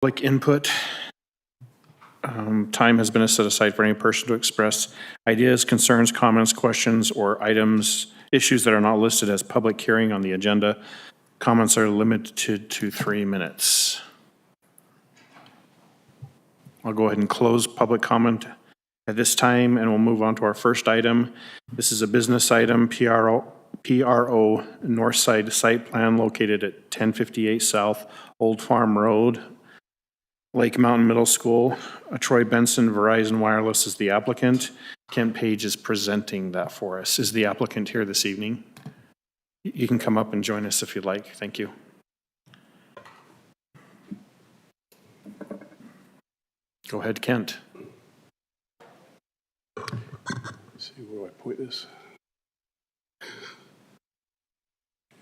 Public input. Time has been set aside for any person to express ideas, concerns, comments, questions, or issues that are not listed as public hearing on the agenda. Comments are limited to 3 minutes. I'll go ahead and close public comment at this time, and we'll move on to our first item. This is a business item, PRO Northside Site Plan located at 1058 South Old Farm Road, Lake Mountain Middle School. Troy Benson, Verizon Wireless is the applicant. Kent Page is presenting that for us. Is the applicant here this evening? You can come up and join us if you'd like. Thank you. Go ahead, Kent. Let's see, where do I point this?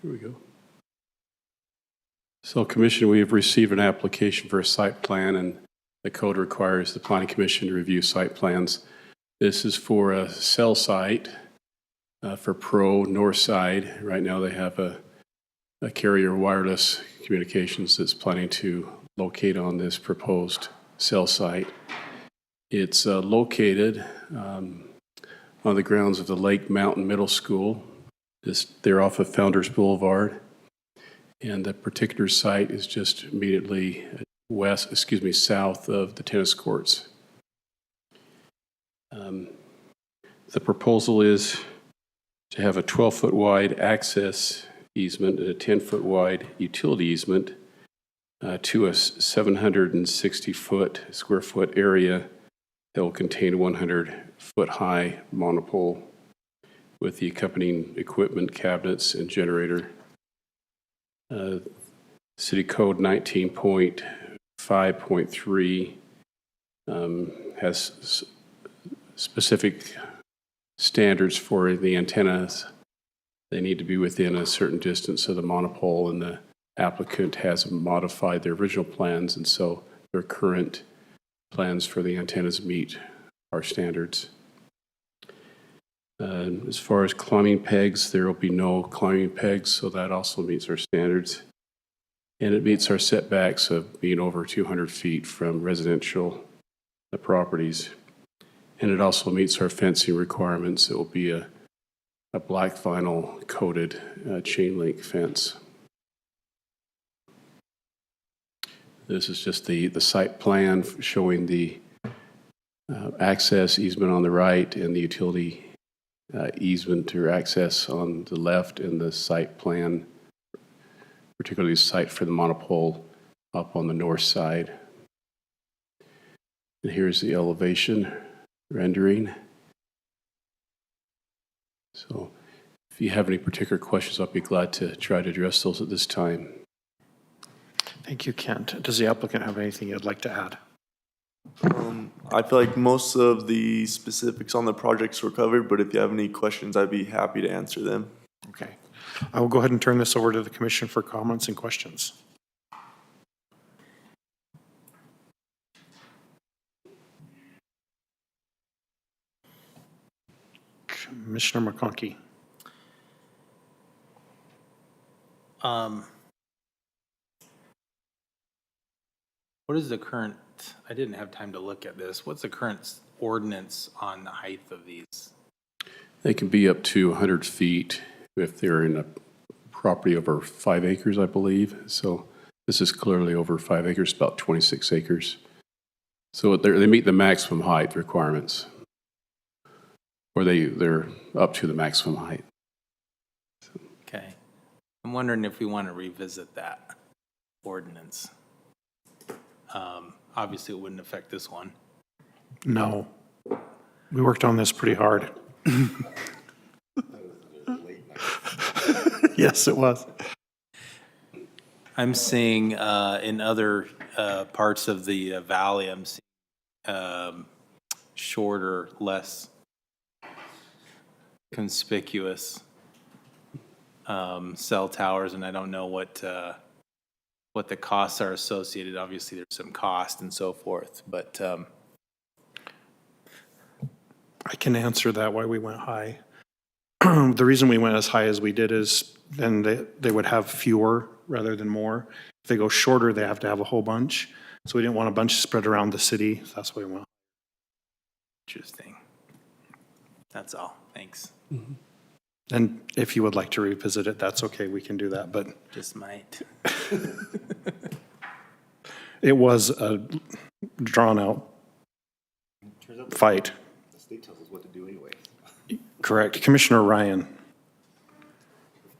Here we go. So, Commission, we have received an application for a site plan, and the code requires the Planning Commission to review site plans. This is for a cell site for Pro Northside. Right now, they have a carrier wireless communications that's planning to locate on this proposed cell site. It's located on the grounds of the Lake Mountain Middle School. They're off of Founders Boulevard. And the particular site is just immediately south of the tennis courts. The proposal is to have a 12-foot wide access easement and a 10-foot wide utility easement to a 760 square foot area that will contain a 100-foot high monopole with the accompanying equipment, cabinets, and generator. City Code 19.5.3 has specific standards for the antennas. They need to be within a certain distance of the monopole, and the applicant has modified their original plans, and so their current plans for the antennas meet our standards. As far as climbing pegs, there will be no climbing pegs, so that also meets our standards. And it meets our setbacks of being over 200 feet from residential properties. And it also meets our fencing requirements. It will be a black vinyl coated chain link fence. This is just the site plan showing the access easement on the right and the utility easement or access on the left, and the site plan, particularly the site for the monopole up on the north side. And here's the elevation rendering. So if you have any particular questions, I'll be glad to try to address those at this time. Thank you, Kent. Does the applicant have anything you'd like to add? I feel like most of the specifics on the projects were covered, but if you have any questions, I'd be happy to answer them. Okay. I will go ahead and turn this over to the commission for comments and questions. Commissioner McConkey. What is the current, I didn't have time to look at this, what's the current ordinance on the height of these? They can be up to 100 feet if they're in a property over 5 acres, I believe. So this is clearly over 5 acres, about 26 acres. So they meet the maximum height requirements, or they're up to the maximum height. Okay. I'm wondering if we want to revisit that ordinance. Obviously, it wouldn't affect this one. No. We worked on this pretty hard. Yes, it was. I'm seeing in other parts of the valley, I'm seeing shorter, less conspicuous cell towers, and I don't know what the costs are associated. Obviously, there's some cost and so forth, but I can answer that why we went high. The reason we went as high as we did is then they would have fewer rather than more. If they go shorter, they have to have a whole bunch. So we didn't want a bunch spread around the city. So that's what we want. Interesting. That's all. Thanks. And if you would like to revisit it, that's okay. We can do that. But Just might. it was a drawn-out fight. The state tells us what to do anyway. Correct. Commissioner Ryan.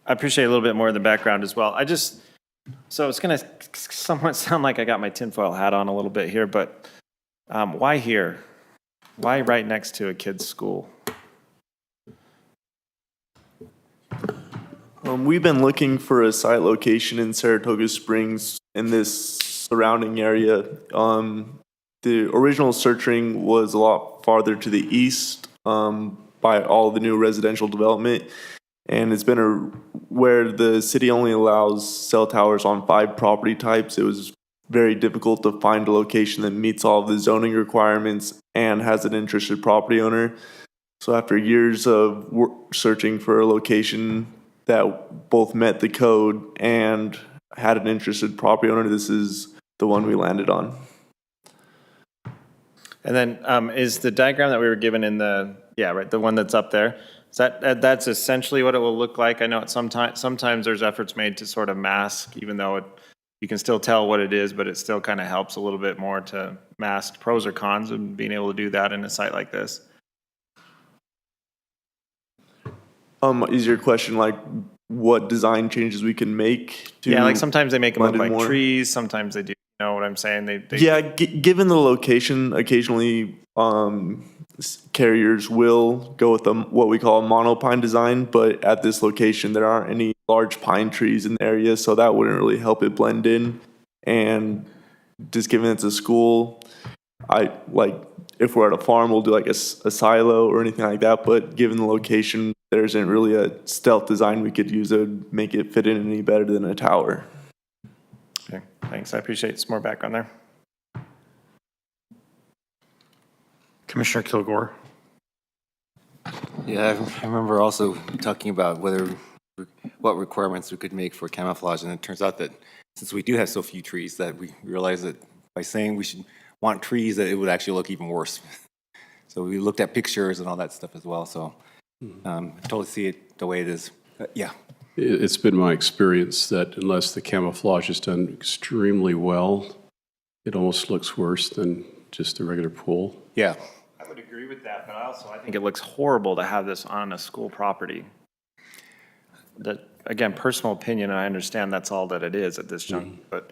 I appreciate a little bit more of the background as well. So it's going to somewhat sound like I got my tinfoil hat on a little bit here, but why here? Why right next to a kid's school? We've been looking for a site location in Saratoga Springs in this surrounding area. The original searching was a lot farther to the east by all the new residential development. And it's been where the city only allows cell towers on 5 property types. It was very difficult to find a location that meets all of the zoning requirements and has an interested property owner. So after years of searching for a location that both met the code and had an interested property owner, this is the one we landed on. And then is the diagram that we were given in the one that's up there, is that's essentially what it will look like? I know sometimes there's efforts made to sort of mask, even though you can still tell what it is, but it still kind of helps a little bit more to mask pros or cons of being able to do that in a site like this. Is your question like what design changes we can make to? Yeah, like sometimes they make them look blend like in more? trees, sometimes they do, you know what I'm saying? They Yeah, given the location, occasionally carriers will go with what we call a monopine design, but at this location there aren't any large pine trees in the area, so that wouldn't really help it blend in. And just given it's a school, if we're at a farm, we'll do like a silo or anything like that, but given the location, there isn't really a stealth design we could use that would make it fit in any better than a tower. Okay, thanks. I appreciate some more background there. Commissioner Kilgore. Yeah, I remember also talking about what requirements we could make for camouflage, and it turns out that since we do have so few trees, that we realized that by saying we should want trees, that it would actually look even worse. So we looked at pictures and all that stuff as well. So I totally see it the way it is. Yeah. It's been my experience that unless the camouflage is done extremely well, it almost looks worse than just a regular pool. Yeah. I would agree with that, but I think it looks horrible to have this on a school property. That, again, personal opinion, and I understand that's all that it is at this juncture, but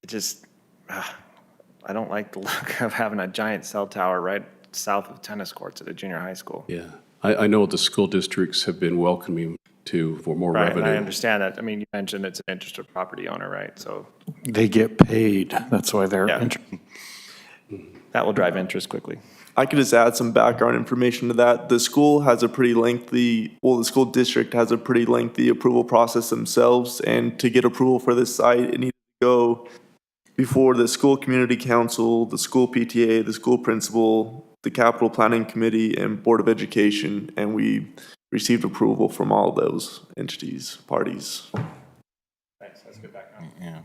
it just, I don't like the look of having a giant cell tower right south of tennis courts at a junior high school. Yeah. I know the school districts have been welcoming for more Right, revenue. and I understand that. I mean, you mentioned it's an interested property owner, right? So They get paid. That's why they're Yeah. that will drive interest quickly. I could just add some background information to that. The school has the school district has a pretty lengthy approval process themselves, and to get approval for this site, it needs to go before the school community council, the school PTA, the school principal, the capital planning committee, and board of education, and we received approval from all those parties. Thanks, that's good background. Yeah.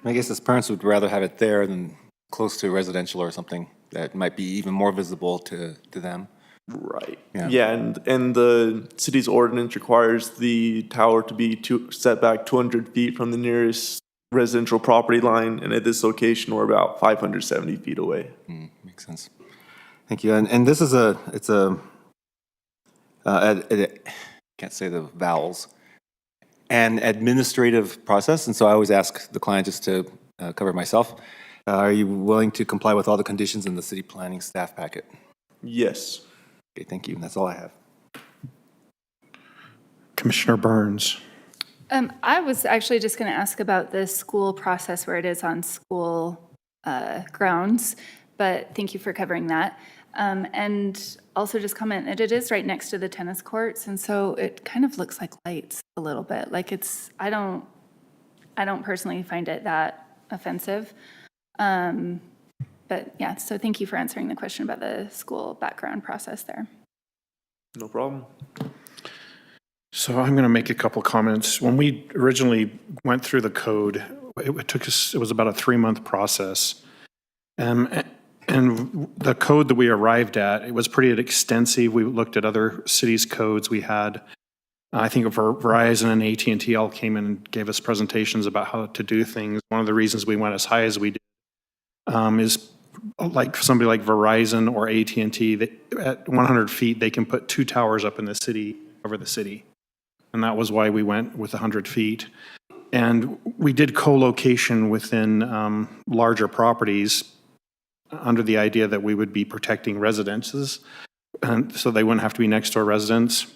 I guess as parents would rather have it there than close to residential or something that might be even more visible to them. Right. Yeah. Yeah, and the city's ordinance requires the tower to be set back 200 feet from the nearest residential property line, and at this location, we're about 570 feet away. Makes sense. Thank you. And this is can't say the vowels, an administrative process. And so I always ask the client, just to cover myself, are you willing to comply with all the conditions in the city planning staff packet? Yes. Okay, thank you. That's all I have. Commissioner Burns. I was actually just going to ask about the school process where it is on school grounds, but thank you for covering that. And also just comment that it is right next to the tennis courts, and so it kind of looks like lights a little bit. Like I don't personally find it that offensive. But yeah, so thank you for answering the question about the school background process there. No problem. So I'm going to make a couple comments. When we originally went through the code, it took us, it was about a 3-month process. And the code that we arrived at, it was pretty extensive. We looked at other cities' codes. We had, I think Verizon and AT&T all came in and gave us presentations about how to do things. One of the reasons we went as high as we did is like somebody like Verizon or AT&T, at 100 feet, they can put 2 towers up in the city, over the city. And that was why we went with 100 feet. And we did co-location within larger properties under the idea that we would be protecting residences, and so they wouldn't have to be next door residents.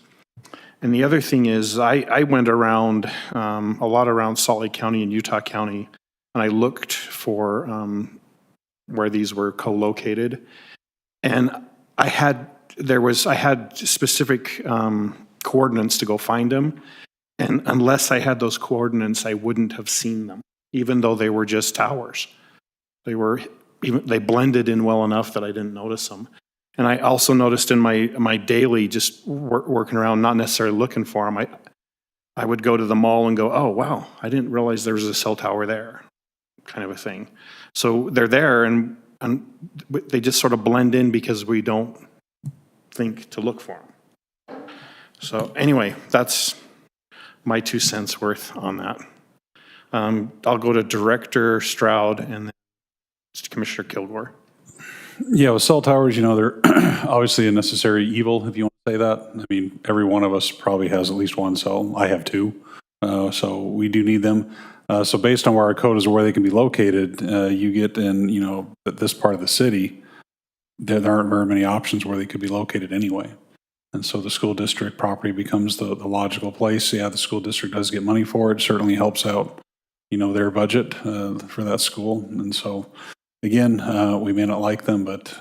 And the other thing is, I went around, a lot around Salt Lake County and Utah County, and I looked for where these were co-located. And I had specific coordinates to go find them. And unless I had those coordinates, I wouldn't have seen them, even though they were just towers. They blended in well enough that I didn't notice them. And I also noticed in my daily, just working around, not necessarily looking for them, I would go to the mall and go, oh, wow, I didn't realize there was a cell tower there, kind of a thing. So they're there, and they just sort of blend in because we don't think to look for them. So anyway, that's my 2 cents worth on that. I'll go to Director Stroud and then Commissioner Kilgore. Yeah, with cell towers, they're obviously a necessary evil, if you want to say that. I mean, every one of us probably has at least one cell. I have 2. So we do need them. So based on where our code is or where they can be located, you get in, this part of the city, there aren't very many options where they could be located anyway. And so the school district property becomes the logical place. Yeah, the school district does get money for it. Certainly helps out, their budget for that school. And so, again, we may not like them, but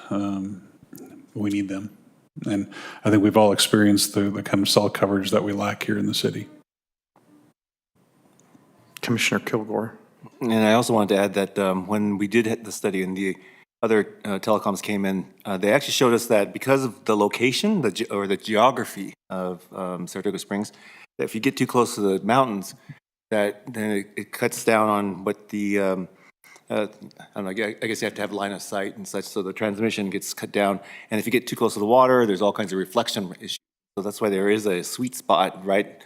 we need them. And I think we've all experienced the kind of cell coverage that we lack here in the city. Commissioner Kilgore. And I also wanted to add that when we did hit the study and the other telecoms came in, they actually showed us that because of the location or the geography of Saratoga Springs, that if you get too close to the mountains, that then it cuts down on what the, I don't know, I guess you have to have line of sight and such, so the transmission gets cut down. And if you get too close to the water, there's all kinds of reflection issues. So that's why there is a sweet spot right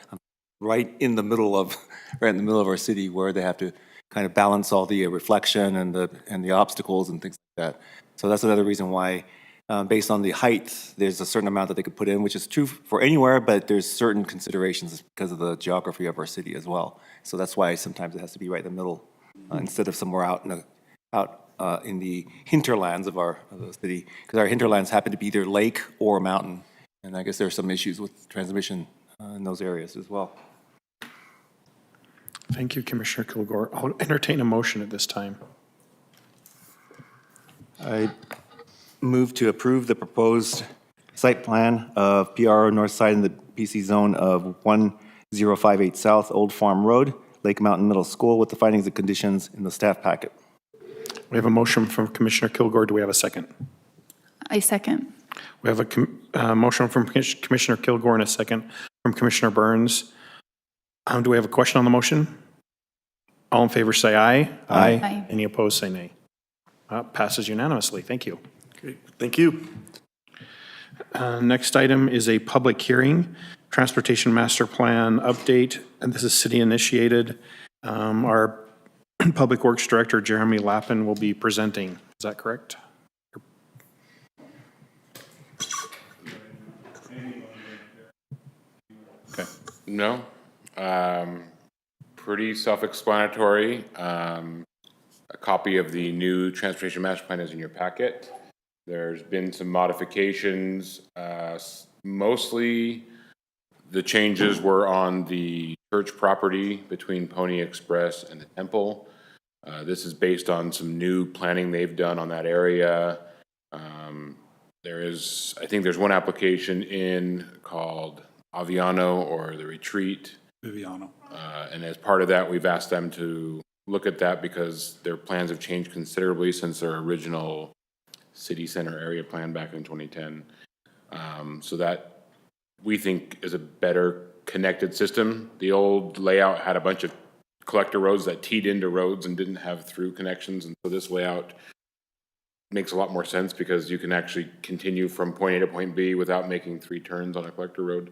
in the middle of our city where they have to kind of balance all the reflection and the obstacles and things like that. So that's another reason why, based on the height, there's a certain amount that they could put in, which is true for anywhere, but there's certain considerations because of the geography of our city as well. So that's why sometimes it has to be right in the middle instead of somewhere out in the hinterlands of the city, because our hinterlands happen to be either lake or mountain, and I guess there are some issues with transmission in those areas as well. Thank you, Commissioner Kilgore. I'll entertain a motion at this time. I move to approve the proposed site plan of PRO North Side in the PC zone of 1058 South Old Farm Road, Lake Mountain Middle School, with the findings and conditions in the staff packet. We have a motion from Commissioner Kilgore. Do we have a second? I second. We have a motion from Commissioner Kilgore and a second from Commissioner Burns. Do we have a question on the motion? All in favor say aye. Aye. Any opposed say nay. Passes unanimously. Thank you. Okay, thank you. Next item is a public hearing, Transportation Master Plan update, and this is city initiated. Our Public Works Director, Jeremy Lappin, will be presenting. Is that correct? Okay. No. Pretty self-explanatory. A copy of the new Transportation Master Plan is in your packet. There's been some modifications. Mostly the changes were on the church property between Pony Express and the temple. This is based on some new planning they've done on that area. I think there's one application in called Aviano or the Retreat. Viviano. And as part of that, we've asked them to look at that because their plans have changed considerably since their original city center area plan back in 2010. So that we think is a better connected system. The old layout had a bunch of collector roads that teed into roads and didn't have through connections. And so this layout makes a lot more sense because you can actually continue from point A to point B without making 3 turns on a collector road.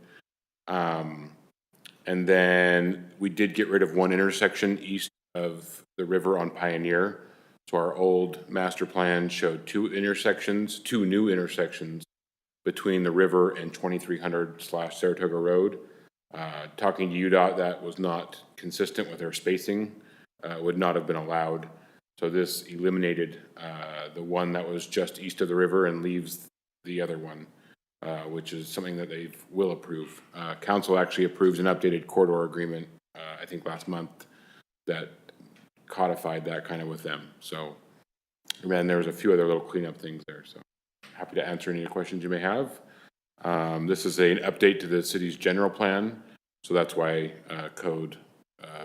And then we did get rid of one intersection east of the river on Pioneer. So our old master plan showed 2 new intersections between the river and 2300/Saratoga Road. Talking to UDOT, that was not consistent with their spacing, would not have been allowed. So this eliminated the one that was just east of the river and leaves the other one, which is something that they will approve. Council actually approved an updated corridor agreement, I think last month, that codified that kind of with them. So, and then there was a few other little cleanup things there. So happy to answer any questions you may have. This is an update to the city's general plan. So that's why code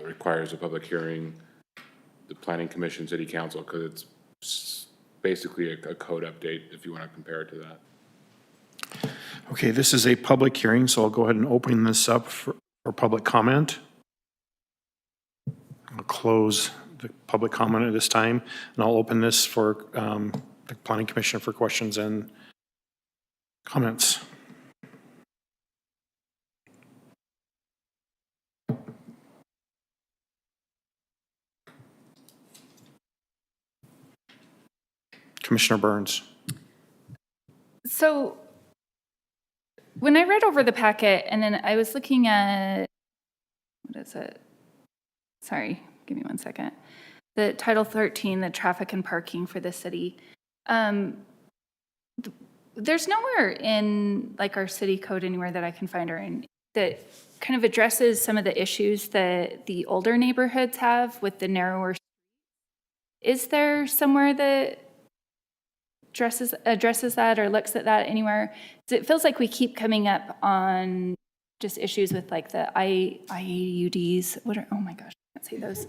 requires a public hearing, the planning commission, city council, because it's basically a code update if you want to compare it to that. Okay, this is a public hearing, so I'll go ahead and open this up for public comment. I'll close the public comment at this time, and I'll open this for the planning commission for questions and comments. Commissioner Burns. So when I read over the packet and then I was looking at, what is it? Sorry, give me one second. The Title 13, the traffic and parking for the city. There's nowhere in like our city code anywhere that I can find or in that kind of addresses some of the issues that the older neighborhoods have with the narrower. Is there somewhere that addresses that or looks at that anywhere? It feels like we keep coming up on just issues with like the IUDs. Oh my gosh, I can't say those.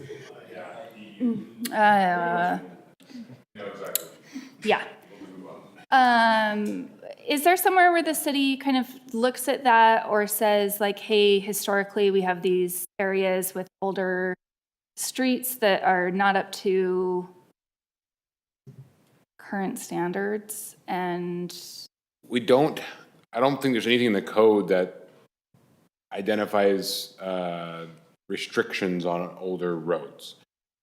Yeah. Is there somewhere where the city kind of looks at that or says like, hey, historically we have these areas with older streets that are not up to current standards? And I don't think there's anything in the code that identifies restrictions on older roads.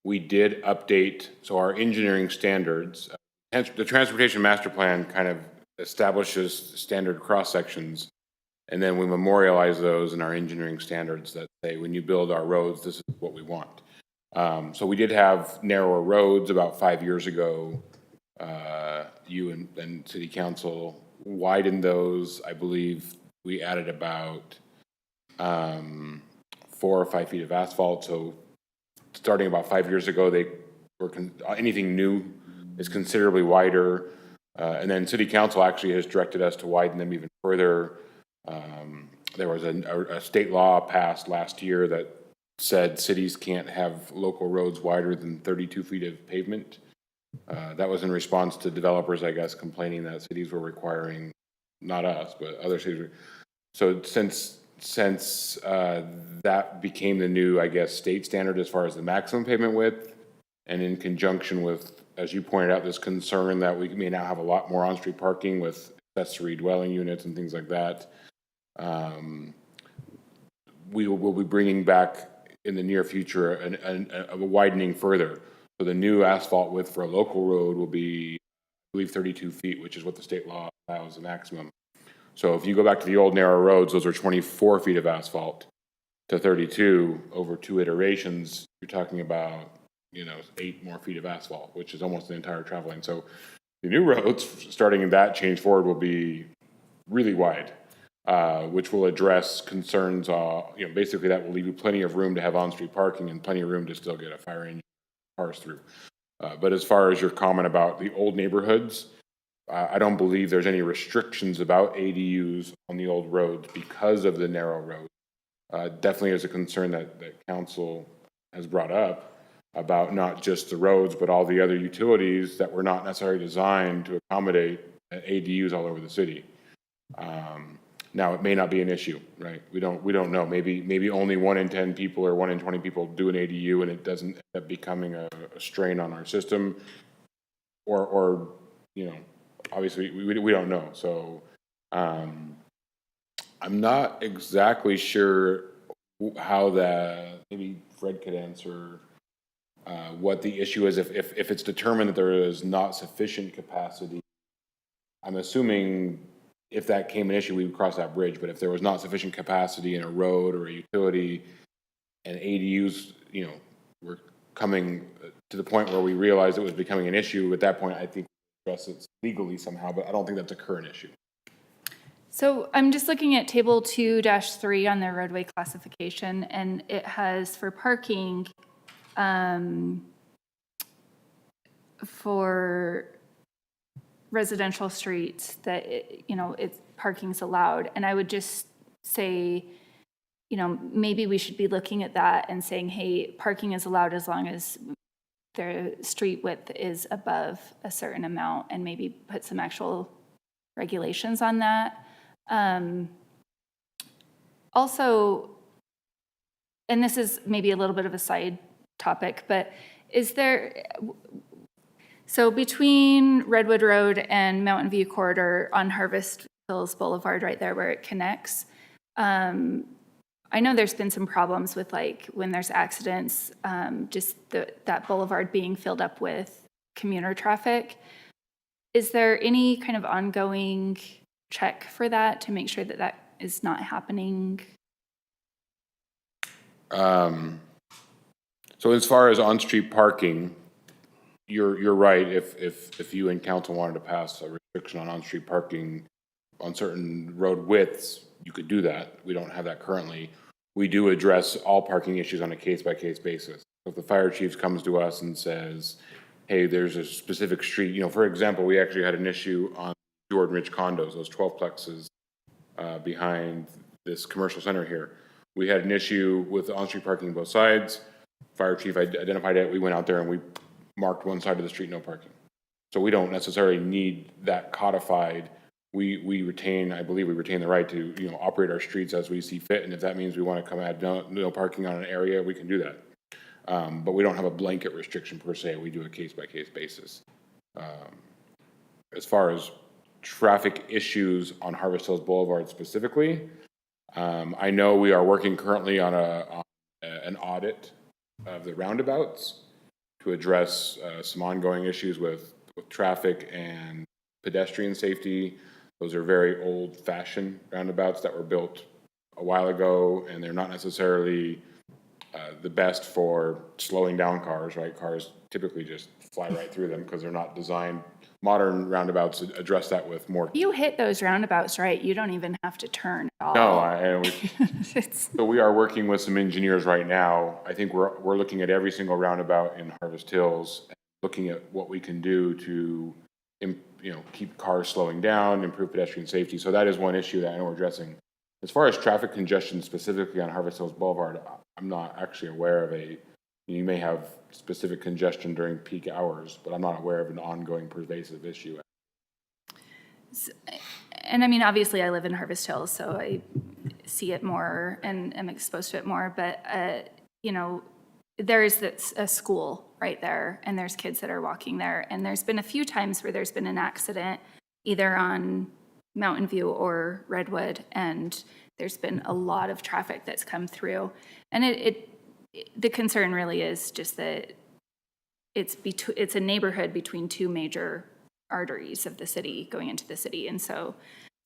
We did update, so our engineering standards, the Transportation Master Plan kind of establishes standard cross-sections, and then we memorialize those in our engineering standards that say, when you build our roads, this is what we want. So we did have narrower roads about 5 years ago. You and City Council widened those. I believe we added about 4 or 5 feet of asphalt. So starting about 5 years ago, they were anything new is considerably wider. And then City Council actually has directed us to widen them even further. There was a state law passed last year that said cities can't have local roads wider than 32 feet of pavement. That was in response to developers, I guess, complaining that cities were requiring, not us, but other cities were. So since that became the new, I guess, state standard as far as the maximum pavement width, and in conjunction with, as you pointed out, this concern that we may now have a lot more on-street parking with accessory dwelling units and things like that, we will be bringing back in the near future a widening further. So the new asphalt width for a local road will be, I believe, 32 feet, which is what the state law allows the maximum. So if you go back to the old narrow roads, those are 24 feet of asphalt to 32 over 2 iterations. You're talking about, 8 more feet of asphalt, which is almost the entire travel lane. So the new roads, starting in that change forward, will be really wide, which will address concerns. Basically that will leave you plenty of room to have on-street parking and plenty of room to still get a fire engine cars through. But as far as your comment about the old neighborhoods, I don't believe there's any restrictions about ADUs on the old roads because of the narrow road. Definitely is a concern that council has brought up about not just the roads, but all the other utilities that were not necessarily designed to accommodate ADUs all over the city. Now, it may not be an issue, right? We don't know. Maybe only 1 in 10 people or 1 in 20 people do an ADU and it doesn't end up becoming a strain on our system. Or, you know, obviously, we don't know. So, I'm not exactly sure how maybe Fred could answer what the issue is if it's determined that there is not sufficient capacity. I'm assuming if that came an issue, we would cross that bridge. But if there was not sufficient capacity in a road or a utility, and ADUs, you know, were coming to the point where we realized it was becoming an issue, at that point, I think we address it legally somehow. But I don't think that's a current issue. So I'm just looking at table 2-3 on the roadway classification, and it has for parking, for residential streets that, parking's allowed. And I would just say, maybe we should be looking at that and saying, hey, parking is allowed as long as the street width is above a certain amount, and maybe put some actual regulations on that. Also, and this is maybe a little bit of a side topic, but so between Redwood Road and Mountain View Corridor on Harvest Hills Boulevard, right there where it connects, I know there's been some problems with when there's accidents, just that boulevard being filled up with commuter traffic. Is there any kind of ongoing check for that to make sure that that is not happening? So as far as on-street parking, you're right. If you and council wanted to pass a restriction on on-street parking on certain road widths, you could do that. We don't have that currently. We do address all parking issues on a case-by-case basis. If the fire chief comes to us and says, hey, there's a specific street, for example, we actually had an issue on Jordan Ridge condos, those 12 plexes behind this commercial center here. We had an issue with on-street parking on both sides. Fire chief identified it. We went out there and we marked one side of the street no parking. So we don't necessarily need that codified. I believe we retain the right to operate our streets as we see fit, and if that means we want to come add no parking on an area, we can do that. But we don't have a blanket restriction per se. We do a case-by-case basis. As far as traffic issues on Harvest Hills Boulevard specifically, I know we are working currently on an audit of the roundabouts to address some ongoing issues with traffic and pedestrian safety. Those are very old-fashioned roundabouts that were built a while ago, and they're not necessarily the best for slowing down cars, right? Cars typically just fly right through them because they're not designed. Modern roundabouts address that with more. You hit those roundabouts right, you don't even have to turn at all. No, so we are working with some engineers right now. I think we're looking at every single roundabout in Harvest Hills, looking at what we can do to keep cars slowing down, improve pedestrian safety. So that is one issue that I know we're addressing. As far as traffic congestion specifically on Harvest Hills Boulevard, I'm not actually aware of you may have specific congestion during peak hours, but I'm not aware of an ongoing pervasive issue. And I mean, obviously I live in Harvest Hills, so I see it more and am exposed to it more, but there is a school right there, and there's kids that are walking there, and there's been a few times where there's been an accident either on Mountain View or Redwood, and there's been a lot of traffic that's come through. And the concern really is just that it's a neighborhood between two major arteries of the city going into the city, and so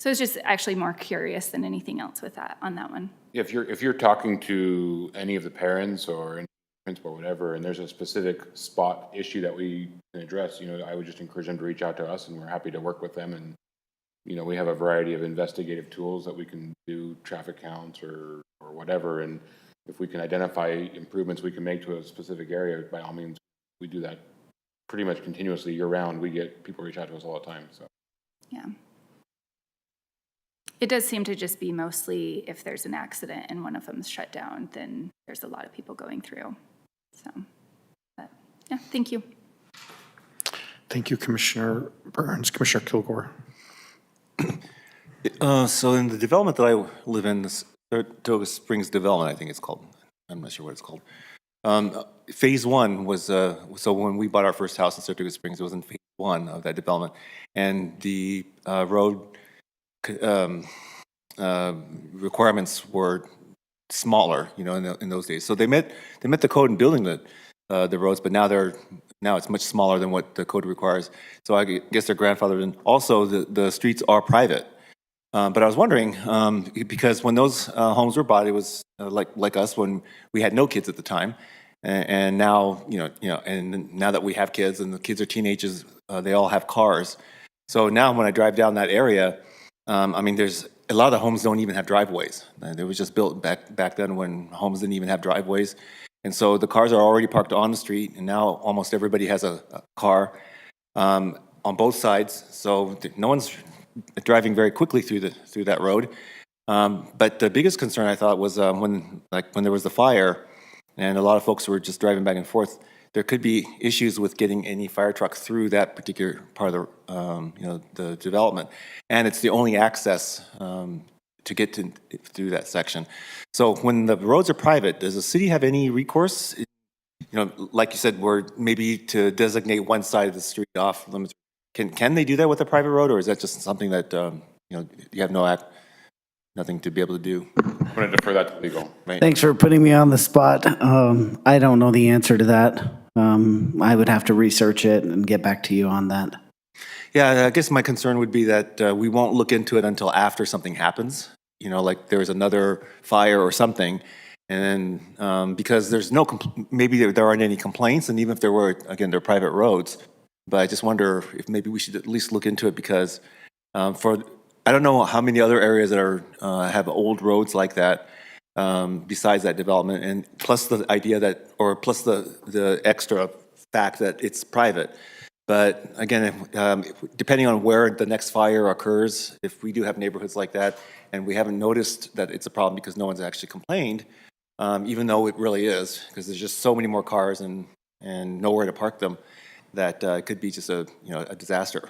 it's just actually more curious than anything else with that on that one. If you're talking to any of the parents or any principal or whatever, and there's a specific spot issue that we can address, I would just encourage them to reach out to us, and we're happy to work with them. And we have a variety of investigative tools that we can do, traffic counts or whatever. And if we can identify improvements we can make to a specific area, by all means, we do that pretty much continuously year round. We get people reach out to us all the time. So yeah, it does seem to just be mostly if there's an accident and one of them's shut down, then there's a lot of people going through. So, but yeah, thank you. Thank you, Commissioner Burns. Commissioner Kilgore. So in the development that I live in, this Saratoga Springs development, I think it's called. I'm not sure what it's called. Phase one was, so when we bought our first house in Saratoga Springs, it was in phase one of that development. And the road requirements were smaller, you know, in those days. So they met the code in building the roads, but now it's much smaller than what the code requires. So I guess they're grandfathered in. Also, the streets are private. But I was wondering, because when those homes were bought, it was like us when we had no kids at the time, and now and now that we have kids and the kids are teenagers, they all have cars. So now when I drive down that area, I mean, there's a lot of the homes don't even have driveways. They was just built back then when homes didn't even have driveways, and so the cars are already parked on the street, and now almost everybody has a car on both sides. So no one's driving very quickly through that road. But the biggest concern I thought was when there was the fire, and a lot of folks were just driving back and forth. There could be issues with getting any fire truck through that particular part of the development, and it's the only access to get through that section. So when the roads are private, does the city have any recourse? Like you said, where maybe to designate one side of the street off limits. Can they do that with a private road, or is that just something that you have nothing to be able to do? I'm going to defer that to legal. Right. Thanks for putting me on the spot. I don't know the answer to that. I would have to research it and get back to you on that. Yeah, I guess my concern would be that we won't look into it until after something happens. Like there's another fire or something, and then because there's maybe there aren't any complaints, and even if there were, again, they're private roads. But I just wonder if maybe we should at least look into it, because I don't know how many other areas that are have old roads like that besides that development, and plus the idea that, or plus the extra fact that it's private. But again, depending on where the next fire occurs, if we do have neighborhoods like that, and we haven't noticed that it's a problem because no one's actually complained, even though it really is, because there's just so many more cars and nowhere to park them, that it could be just a disaster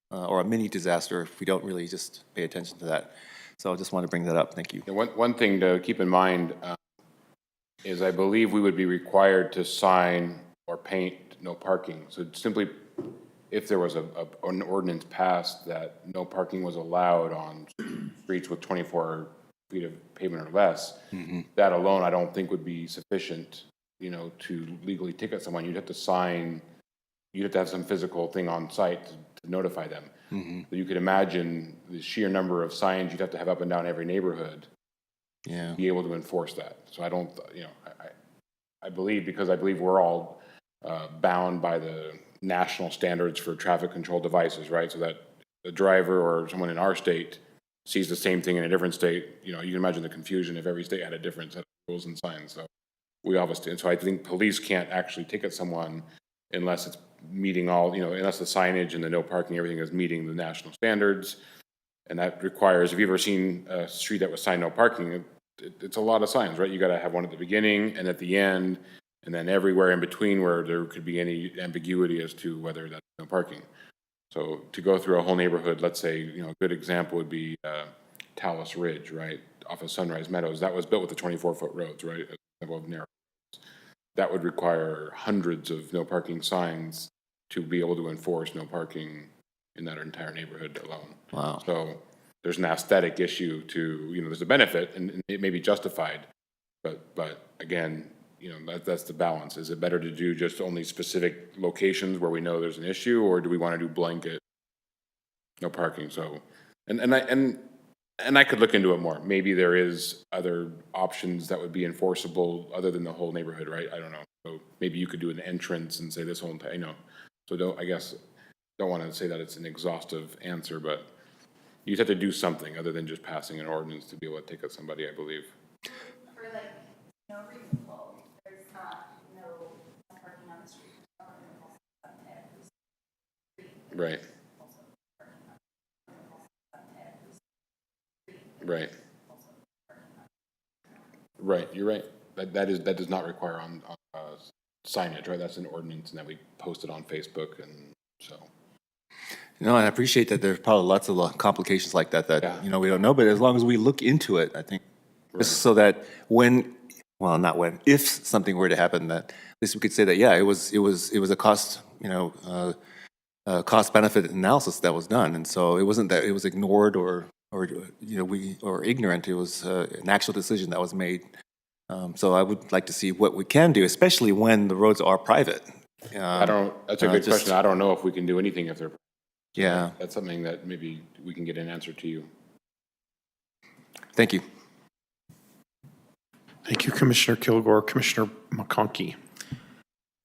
or a mini disaster if we don't really just pay attention to that. So I just want to bring that up. Thank you. One thing to keep in mind is I believe we would be required to sign or paint no parking. So simply, if there was an ordinance passed that no parking was allowed on streets with 24 feet of pavement or less, that alone I don't think would be sufficient, to legally ticket someone. You'd have to sign. You'd have to have some physical thing on site to notify them. So you could imagine the sheer number of signs you'd have to have up and down every neighborhood to be able to enforce that. So I don't, I believe, because I believe we're all bound by the national standards for traffic control devices, right? So that the driver or someone in our state sees the same thing in a different state. You can imagine the confusion if every state had a different set of rules and signs. So we obviously, and so I think police can't actually ticket someone unless it's meeting all, unless the signage and the no parking, everything is meeting the national standards. And that requires, if you've ever seen a street that was signed no parking, it's a lot of signs, right? You got to have one at the beginning and at the end, and then everywhere in between where there could be any ambiguity as to whether that's no parking. So to go through a whole neighborhood, let's say, a good example would be Talus Ridge, right? Off of Sunrise Meadows. That was built with the 24-foot roads, right? Above narrow roads. That would require hundreds of no parking signs to be able to enforce no parking in that entire neighborhood alone. Wow. So there's an aesthetic issue to, there's a benefit and it may be justified, but again, that's the balance. Is it better to do just only specific locations where we know there's an issue, or do we want to do blanket no parking? So, and I could look into it more. Maybe there is other options that would be enforceable other than the whole neighborhood, right? I don't know. So maybe you could do an entrance and say this whole entire, So don't want to say that it's an exhaustive answer, but you'd have to do something other than just passing an ordinance to be able to ticket somebody, I believe. For no reason, there's no parking on the street. Right. Right. Right, you're right. That does not require on signage, right? That's an ordinance, and then we post it on Facebook, and so. No, and I appreciate that there's probably lots of complications like that, Yeah. you know, we don't know, but as long as we look into it, I think, just so that when, well, not when, if something were to happen, that at least we could say that, yeah, it was a cost, you know, cost benefit analysis that was done. And so it wasn't that it was ignored or, you know, or ignorant. It was an actual decision that was made. So I would like to see what we can do, especially when the roads are private. That's a good just- question. I don't know if we can do anything if they're, Yeah, that's something that maybe we can get an answer to you. thank you. Thank you, Commissioner Kilgore. Commissioner McConkey.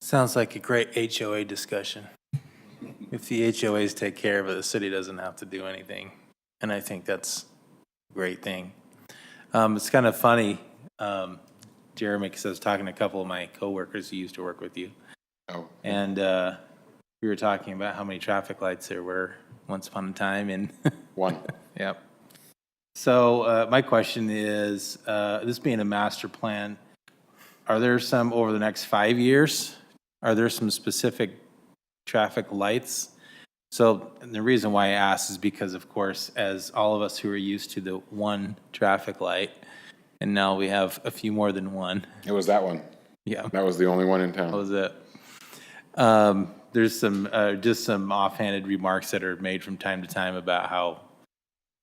Sounds like a great HOA discussion. If the HOAs take care of it, the city doesn't have to do anything. And I think that's a great thing. It's kind of funny, Jeremy, because I was talking to a couple of my coworkers who used to work with you. Oh, And we were talking about how many traffic lights there were once upon a time in one. Yep. So my question is, this being a master plan, are there some, over the next 5 years, are there some specific traffic lights? So and the reason why I ask is because, of course, as all of us who are used to the one traffic light, and now we have a few more than one. It was that one. Yeah. That was the only one in town. That was it. There's some, just some offhanded remarks that are made from time to time about how,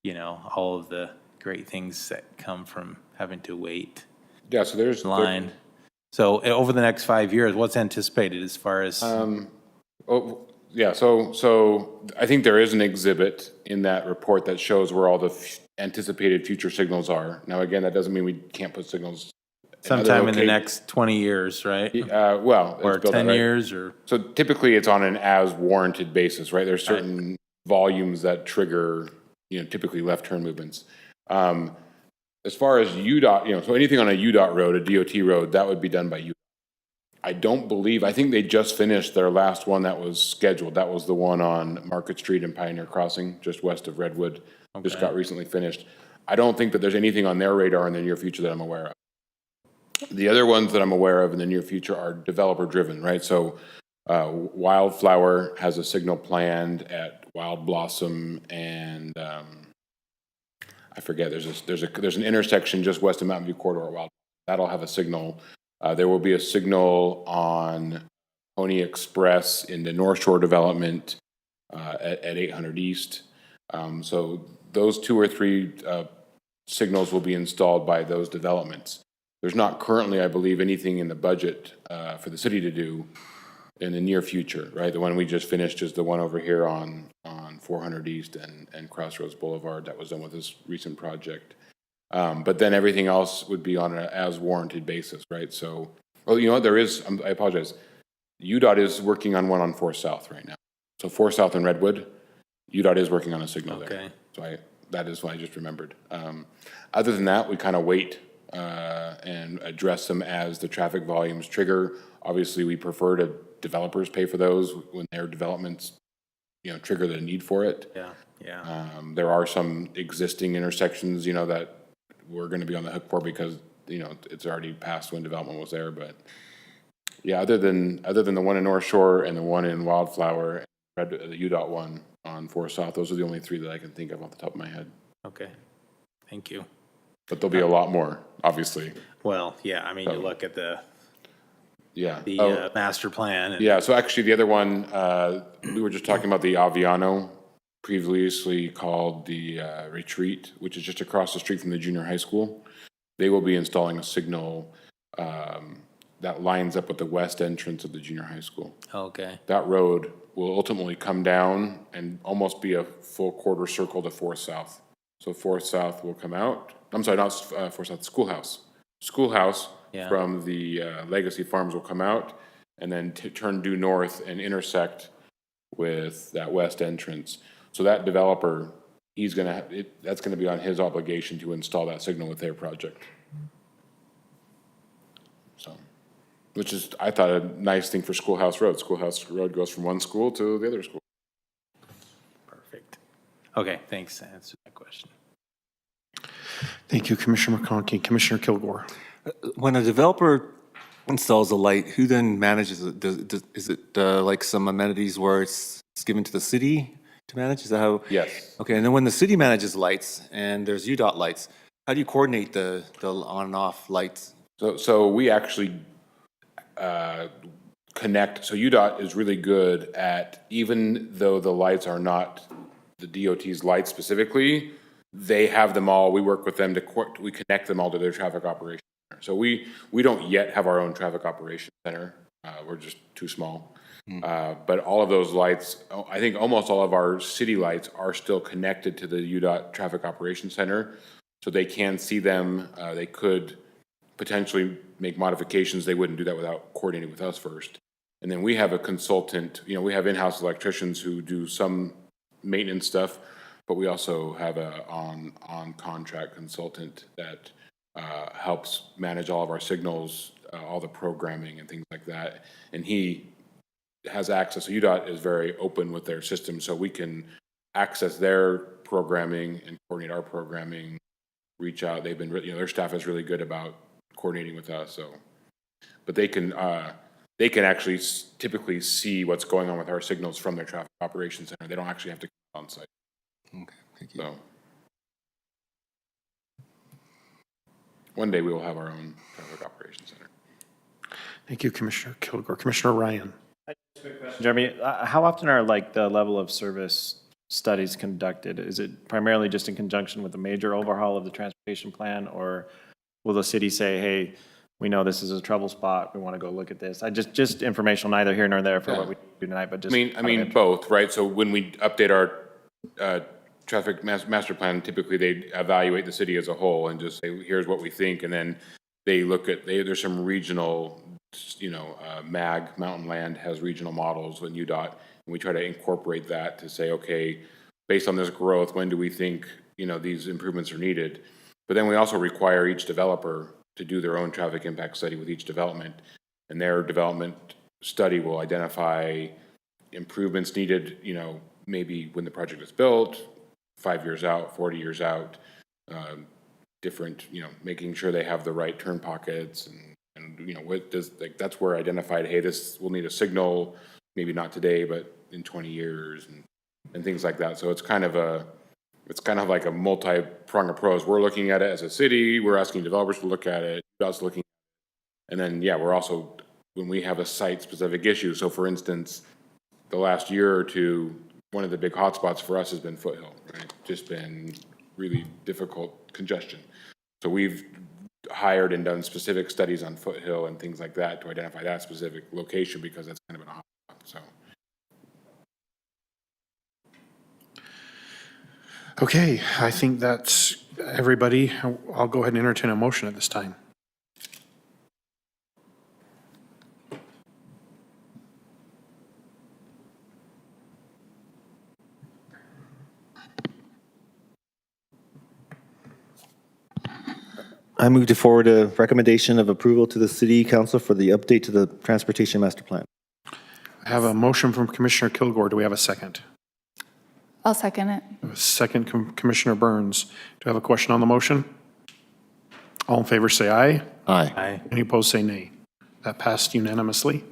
you know, all of the great things that come from having to wait Yeah, so there's. in line. So over the next 5 years, what's anticipated as far as, Oh, yeah, so I think there is an exhibit in that report that shows where all the anticipated future signals are. Now, again, that doesn't mean we can't put signals. sometime in the next 20 years, right? Well. Or it's built 10 out, right? years, or, So typically it's on an as warranted basis, right? There's certain volumes that trigger, you know, typically left turn movements. As far as UDOT, you know, so anything on a UDOT road, a DOT road, that would be done by UDOT. I think they just finished their last one that was scheduled. That was the one on Market Street and Pioneer Crossing, just west of Redwood. Just got recently finished. I don't think that there's anything on their radar in the near future that I'm aware of. The other ones that I'm aware of in the near future are developer driven, right? So Wildflower has a signal planned at Wild Blossom and I forget, there's an intersection just west of Mountain View Corridor at Wild. That'll have a signal. There will be a signal on Pony Express in the North Shore development at 800 East. So those 2 or 3 signals will be installed by those developments. There's not currently, I believe, anything in the budget for the city to do in the near future, right? The one we just finished is the one over here on 400 East and Crossroads Boulevard that was done with this recent project. But then everything else would be on an as warranted basis, right? So, well, you know what, there is, I apologize. UDOT is working on one on 4 South right now. So 4 South and Redwood, UDOT is working on a signal there. Okay. So that is what I just remembered. Other than that, we kind of wait and address them as the traffic volumes trigger. Obviously, we prefer to developers pay for those when their developments, you know, trigger the need for it. yeah. There are some existing intersections, you know, that we're going to be on the hook for because, you know, it's already past when development was there. But yeah, other than the one in North Shore and the one in Wildflower, the UDOT one on 4 South, those are the only 3 that I can think of off the top of my head. Okay. Thank you. But there'll be a lot more, obviously. Well, yeah, I mean, you look at the Yeah. master plan. And, Yeah, so actually the other one, we were just talking about the Aviano, previously called the Retreat, which is just across the street from the junior high school. They will be installing a signal that lines up with the west entrance of the junior high school. Okay. That road will ultimately come down and almost be a full quarter circle to 4 South. So 4 South will come out. I'm sorry, not 4 South, Schoolhouse. Schoolhouse Yeah. from the Legacy Farms will come out and then turn due north and intersect with that west entrance. So that developer, he's gonna that's gonna be on his obligation to install that signal with their project. So, which is, I thought, a nice thing for Schoolhouse Road. Schoolhouse Road goes from one school to the other school. Perfect. Okay, thanks. That answered my question. Thank you, Commissioner McConkey. Commissioner Kilgore. When a developer installs a light, who then manages it? Is it like some amenities where it's given to the city? to manage? Is that how? Yes. Okay, and then when the city manages lights and there's UDOT lights, how do you coordinate the on and off lights? So we actually connect, so UDOT is really good at, even though the lights are not the DOT's lights specifically, they have them all, we work with them we connect them all to their traffic operations center. So we don't yet have our own traffic operations center, we're just too small. But all of those lights, I think almost all of our city lights are still connected to the UDOT Traffic Operations Center. So they can see them, they could potentially make modifications. They wouldn't do that without coordinating with us first. And then we have a consultant, we have in-house electricians who do some maintenance stuff, but we also have a on-contract consultant that helps manage all of our signals, all the programming and things like that. And he has access. So UDOT is very open with their system, so we can access their programming and coordinate our programming, reach out. They've been, their staff is really good about coordinating with us. So, but they can actually typically see what's going on with our signals from their traffic operations center. They don't actually have to come on site. Okay, thank you. So one day we will have our own traffic operations center. Thank you, Commissioner Kilgore. Commissioner Ryan. Jeremy, how often are like the level of service studies conducted? Is it primarily just in conjunction with the major overhaul of the transportation plan, or will the city say, hey, we know this is a trouble spot, we want to go look at this? Just informational, neither here nor there for what we do tonight, but just. I mean, both, right? So when we update our traffic master plan, typically they evaluate the city as a whole and just say, here's what we think. And then they look at, there's some regional, MAG, Mountain Land has regional models in UDOT. And we try to incorporate that to say, okay, based on this growth, when do we think, these improvements are needed? But then we also require each developer to do their own traffic impact study with each development. And their development study will identify improvements needed, maybe when the project is built, 5 years out, 40 years out, different, making sure they have the right turn pockets and what does, that's where identified, hey, this will need a signal, maybe not today, but in 20 years and things like that. So it's kind of like a multi-pronged approach. We're looking at it as a city, we're asking developers to look at it, us looking at it. And then, we're also, when we have a site-specific issue, so for instance, the last year or two, one of the big hotspots for us has been Foothill, right? Just been really difficult congestion. So we've hired and done specific studies on Foothill and things like that to identify that specific location because that's kind of an hotspot, so. Okay, I think that's everybody. I'll go ahead and entertain a motion at this time. I move to forward a recommendation of approval to the City Council for the update to the Transportation Master Plan. I have a motion from Commissioner Kilgore. Do we have a second? I'll second it. A second, Commissioner Burns. Do I have a question on the motion? All in favor say aye. Aye. Any opposed say nay. That passed unanimously.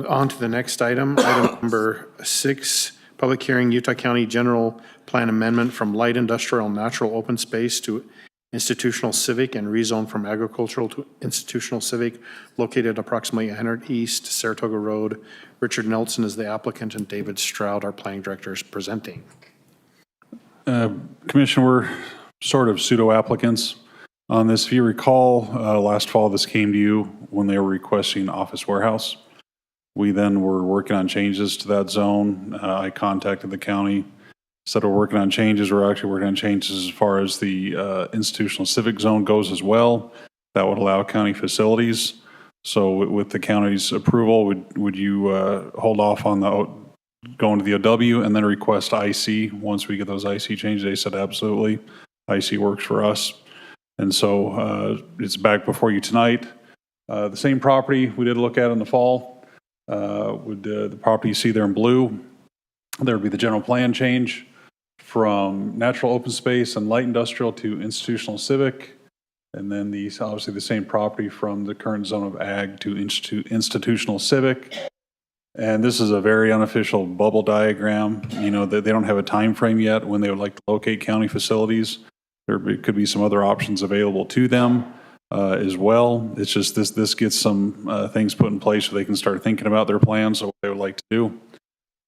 On to the next item, item number 6, public hearing, Utah County General Plan Amendment from light industrial and natural open space to institutional civic and rezone from agricultural to institutional civic located approximately 100 East Saratoga Road. Richard Nelson is the applicant and David Stroud, our planning director, is presenting. Commissioner, we're sort of pseudo applicants on this. If you recall, last fall this came to you when they were requesting office warehouse. We then were working on changes to that zone. I contacted the county. Instead of working on changes, we're actually working on changes as far as the institutional civic zone goes as well. That would allow county facilities. So with the county's approval, would you hold off on going to the OW and then request IC once we get those IC changes? They said absolutely. IC works for us. And so it's back before you tonight. The same property we did look at in the fall. With the property you see there in blue, there would be the general plan change from natural open space and light industrial to institutional civic. And then obviously the same property from the current zone of ag to institutional civic. And this is a very unofficial bubble diagram. You know, they don't have a time frame yet when they would like to locate county facilities. Could be some other options available to them as well. It's just this gets some things put in place so they can start thinking about their plans of what they would like to do.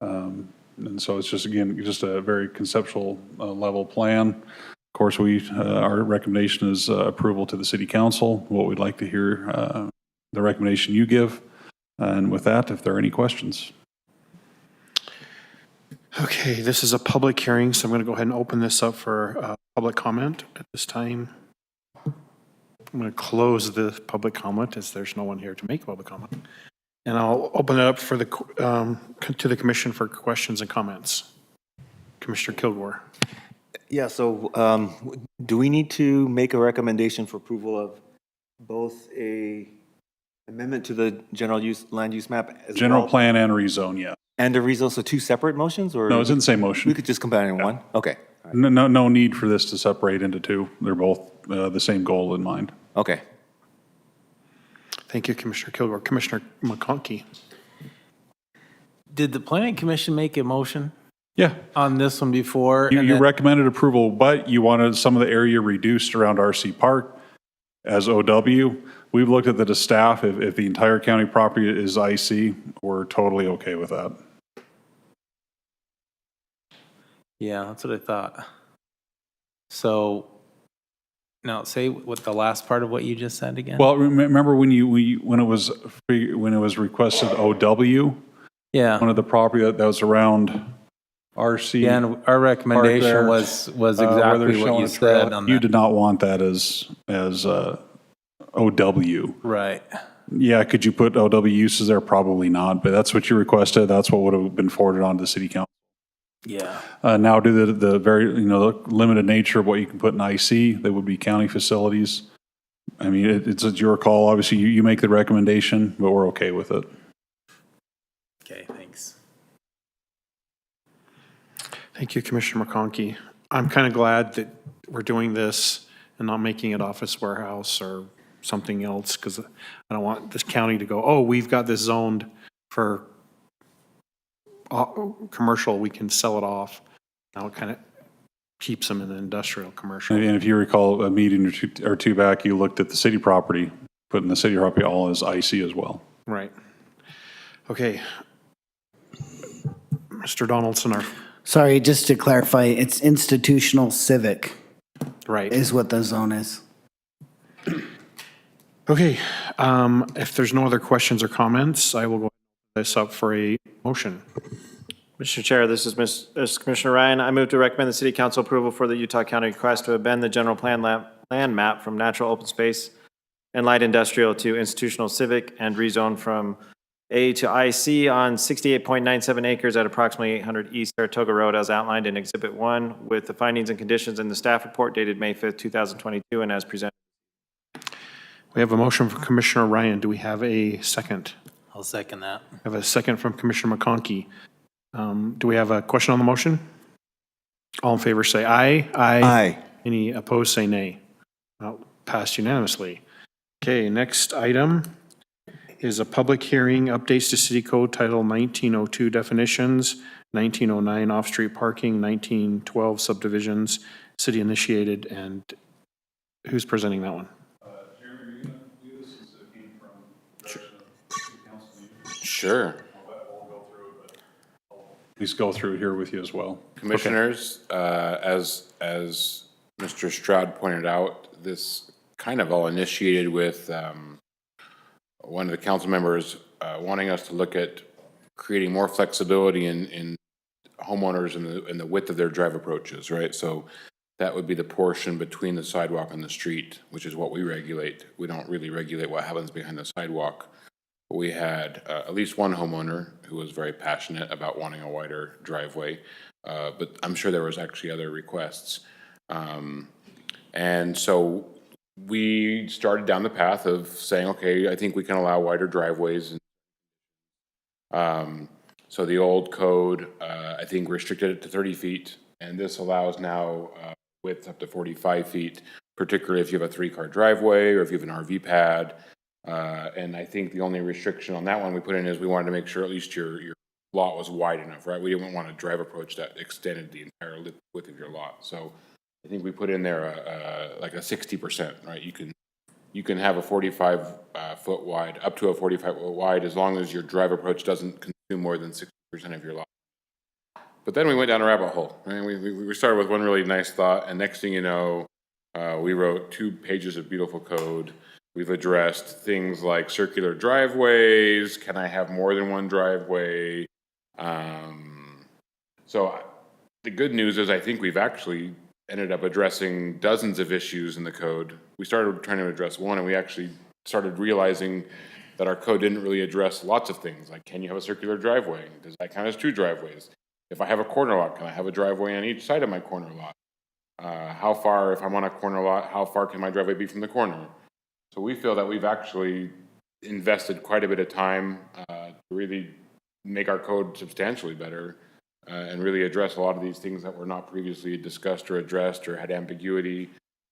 And so it's just, again, just a very conceptual level plan. Of course, our recommendation is approval to the city council. What we'd like to hear the recommendation you give. And with that, if there are any questions. Okay, this is a public hearing, so I'm going to go ahead and open this up for public comment at this time. I'm going to close the public comment as there's no one here to make public comment. And I'll open it up for to the commission for questions and comments. Commissioner Kilgore. Yeah, so do we need to make a recommendation for approval of both a amendment to the general land use map as General well? plan and rezone, yeah. And a rezone, so two separate motions, or? No, it's in the same We motion. could just combine it in one? Okay, No need for this to separate into two. They're both the same goal in mind. okay. Thank you, Commissioner Kilgore. Commissioner McConkey. Did the planning commission make a motion Yeah. on this one before? You And then- recommended approval, but you wanted some of the area reduced around RC Park as OW. We've looked at that as staff. If the entire county property is IC, we're totally okay with that. Yeah, that's what I thought. So, now say what the last part of what you just said again? Well, remember when when it was requested OW, Yeah, one of the property that was around RC. yeah, and our recommendation there, was where they're exactly what showing you a trail. said on You that. did not want that as OW. Right. Yeah, could you put OW uses there? Probably not, but that's what you requested. That's what would have been forwarded on to city council. Yeah. Now, due to the very, the limited nature of what you can put in IC, that would be county facilities. I mean, it's your call. Obviously, you make the recommendation, but we're okay with it. Okay, thanks. Thank you, Commissioner McConkey. I'm kind of glad that we're doing this and not making it office warehouse or something else, because I don't want this county to go, oh, we've got this zoned for commercial, we can sell it off. Now it kind of keeps them in the industrial commercial. And if you recall a meeting or two back, you looked at the city property, putting the city property all as IC as well. Right. Okay. Mr. Donaldson, Sorry, just to clarify, it's institutional civic right. is what the zone is. Okay, if there's no other questions or comments, I will go this up for a motion. Mr. Chair, this is Commissioner Ryan. I move to recommend the City Council approval for the Utah County request to amend the general plan land map from natural open space and light industrial to institutional civic and rezone from A to IC on 68.97 acres at approximately 800 East Saratoga Road as outlined in Exhibit 1 with the findings and conditions in the staff report dated May 5th, 2022 and as presented. We have a motion from Commissioner Ryan. Do we have a second? I'll second that. We have a second from Commissioner McConkey. Do we have a question on the motion? All in favor say aye. Aye. Any opposed say nay. Passed unanimously. Okay, next item is a public hearing, updates to City Code Title 1902 definitions, 1909 off-street parking, 1912 subdivisions, city initiated, and who's presenting that one? Sure. Please go through here with you as well. Commissioners, as Mr. Stroud pointed out, this kind of all initiated with one of the council members wanting us to look at creating more flexibility in homeowners in the width of their drive approaches, right? So that would be the portion between the sidewalk and the street, which is what we regulate. We don't really regulate what happens behind the sidewalk. We had at least one homeowner who was very passionate about wanting a wider driveway, but I'm sure there was actually other requests. And so we started down the path of saying, okay, I think we can allow wider driveways. So the old code, I think, restricted it to 30 feet, and this allows now width up to 45 feet, particularly if you have a 3-car driveway or if you have an RV pad. And I think the only restriction on that one we put in is we wanted to make sure at least your lot was wide enough, right? We didn't want a drive approach that extended the entire width of your lot. So I think we put in there like a 60%, right? You can have a 45 foot wide, up to a 45 foot wide, as long as your drive approach doesn't consume more than 60% of your lot. But then we went down a rabbit hole, right? We started with one really nice thought, and next thing you know, we wrote 2 pages of beautiful code. We've addressed things like circular driveways. Can I have more than one driveway? So the good news is I think we've actually ended up addressing dozens of issues in the code. We started trying to address one, and we actually started realizing that our code didn't really address lots of things, like can you have a circular driveway? Does that count as 2 driveways? If I have a corner lot, can I have a driveway on each side of my corner lot? How far, if I'm on a corner lot, how far can my driveway be from the corner? So we feel that we've actually invested quite a bit of time to really make our code substantially better and really address a lot of these things that were not previously discussed or addressed or had ambiguity.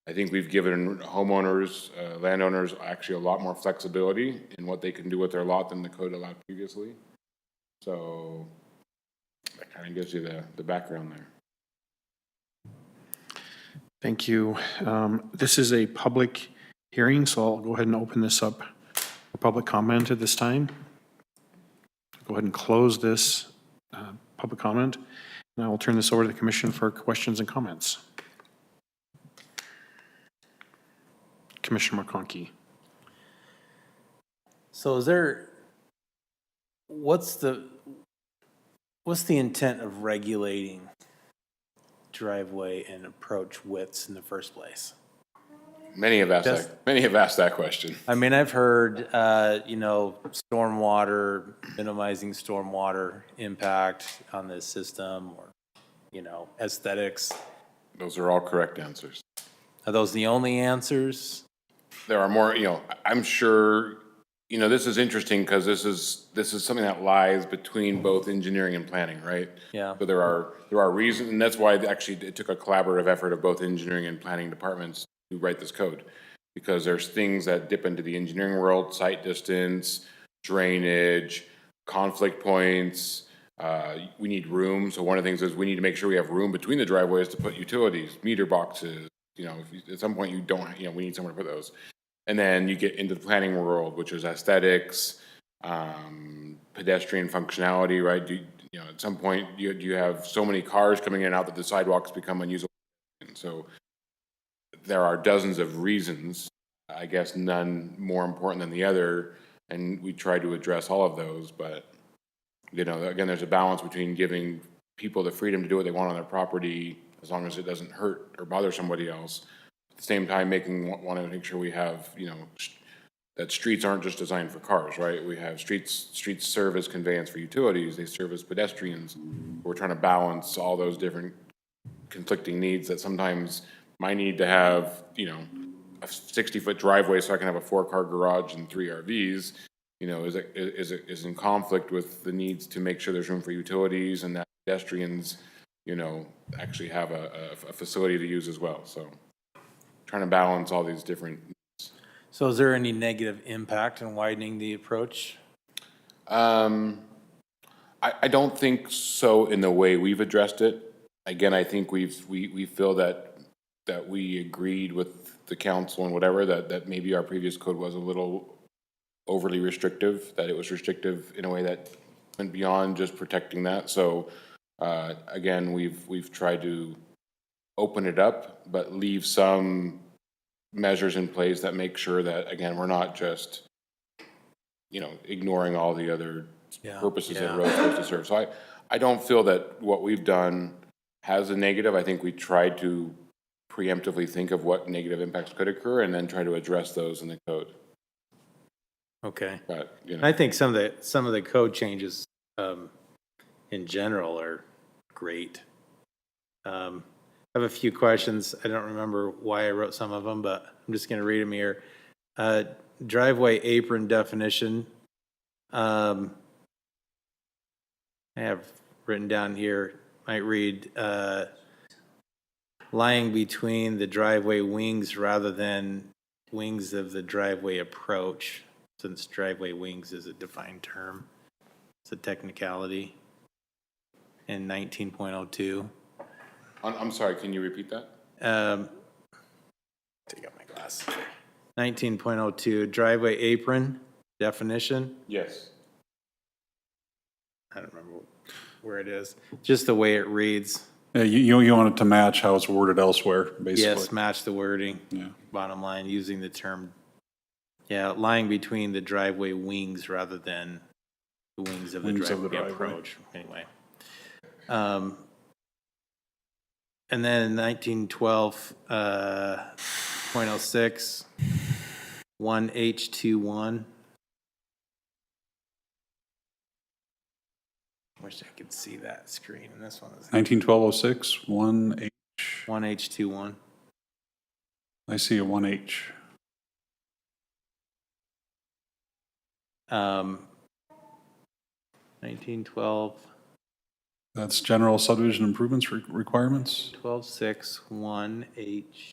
I think we've given homeowners, landowners, actually a lot more flexibility in what they can do with their lot than the code allowed previously. So that kind of gives you the background there. Thank you. This is a public hearing, so I'll go ahead and open this up for public comment at this time. Go ahead and close this public comment, and I will turn this over to the commission for questions and comments. Commissioner McConkey. So what's the intent of regulating driveway and approach widths in the first place? Many have asked that question. I mean, I've heard, stormwater, minimizing stormwater impact on the system, or, aesthetics. Those are all correct answers. Are those the only answers? There are more, I'm sure, this is interesting because this is something that lies between both engineering and planning, right? Yeah. So there are reasons, and that's why actually it took a collaborative effort of both engineering and planning departments to write this code. Because there's things that dip into the engineering world, site distance, drainage, conflict points. We need room. So one of the things is we need to make sure we have room between the driveways to put utilities, meter boxes. At some point you don't, we need somewhere to put those. And then you get into the planning world, which is aesthetics, pedestrian functionality, right? At some point you have so many cars coming in and out that the sidewalks become unusable. And so there are dozens of reasons, I guess none more important than the other, and we try to address all of those. But again, there's a balance between giving people the freedom to do what they want on their property as long as it doesn't hurt or bother somebody else. At the same time, want to make sure we have, that streets aren't just designed for cars, right? We have streets serve as conveyance for utilities, they serve as pedestrians. We're trying to balance all those different conflicting needs that sometimes my need to have, a 60-foot driveway so I can have a 4-car garage and 3 RVs, is in conflict with the needs to make sure there's room for utilities and that pedestrians, actually have a facility to use as well. So trying to balance all these different needs. So is there any negative impact in widening the approach? I don't think so in the way we've addressed it. Again, I think we feel that we agreed with the council and whatever, that maybe our previous code was a little overly restrictive, that it was restrictive in a way that went beyond just protecting that. So again, we've tried to open it up, but leave some measures in place that make sure that, again, we're not just, ignoring all the other purposes that roads are supposed to serve. So I don't feel that what we've done has a negative. I think we tried to preemptively think of what negative impacts could occur and then try to address those in the code. Okay. But, I think some of the code changes in general are great. I have a few questions. I don't remember why I wrote some of them, but I'm just going to read them here. Driveway apron definition. I have written down here, might read, lying between the driveway wings rather than wings of the driveway approach. since driveway wings is a defined term. It's a technicality in 19.02. I'm sorry, can you repeat that? Take out my glasses. 19.02, driveway apron definition. Yes. I don't remember where it is. Just the way it reads. Yeah, you want it to match how it's worded elsewhere, basically. Yes, match the wording. Yeah. Bottom line, using the term, lying between the driveway wings rather than the wings of the Wings of the driveway driveway. approach. Anyway. And then in 1912, 0.06, 1H21. Wish I could see that screen, and this one is 1912-06, 1H, 1H21. I see a 1H. 1912, That's general subdivision improvements requirements? 12.6, 1H.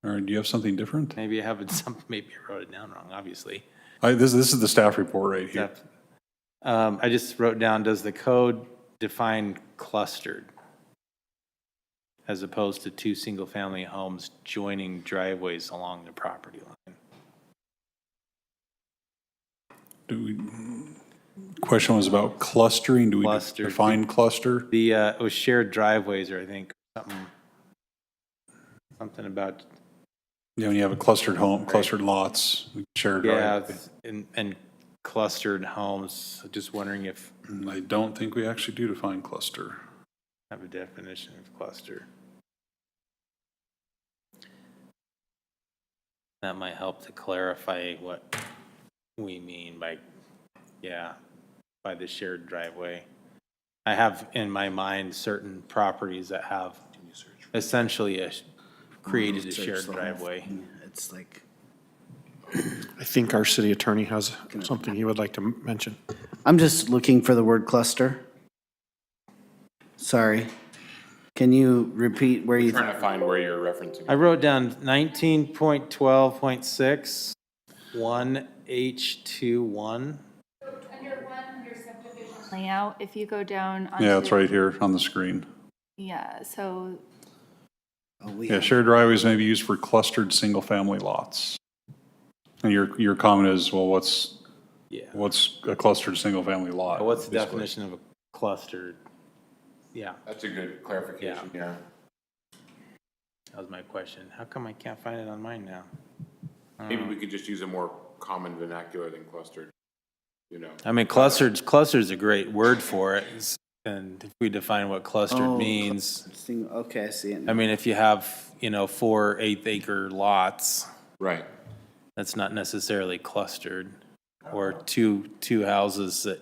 Or do you have something different? Maybe I haven't, maybe I wrote it down wrong, obviously. This is the staff report right here. I just wrote down, does the code define clustered as opposed to two single-family homes joining driveways along the property line? Question was about clustering. Do we Clustered. define cluster? The, it was shared driveways, or I think something about, Yeah, when you have a clustered home, clustered lots, shared yeah, driveway. and clustered homes. Just wondering if I don't think we actually do define cluster. I have a definition of cluster. That might help to clarify what we mean by, by the shared driveway. I have in my mind certain properties that have essentially created a shared driveway. It's like, I think our city attorney has something he would like to mention. I'm just looking for the word cluster. Sorry. Can you repeat where you? Trying to find where you're referencing. I wrote down 19.12.6, 1H21. Under subdivision layout, if you go down. Yeah, it's right here on the screen. Yeah, so Yeah, shared driveways may be used for clustered single-family lots. And your comment is, well, what's a clustered single-family lot? What's the basically? definition of a clustered? Yeah, That's a good clarification, yeah. that was my question. How come I can't find it on mine now? Maybe we could just use a more common vernacular than clustered, you know? I mean, cluster's a great word for it. And if we define what clustered means, Okay, I see it. I mean, if you have, 4 eighth-acre lots, Right. that's not necessarily clustered. Or two houses that,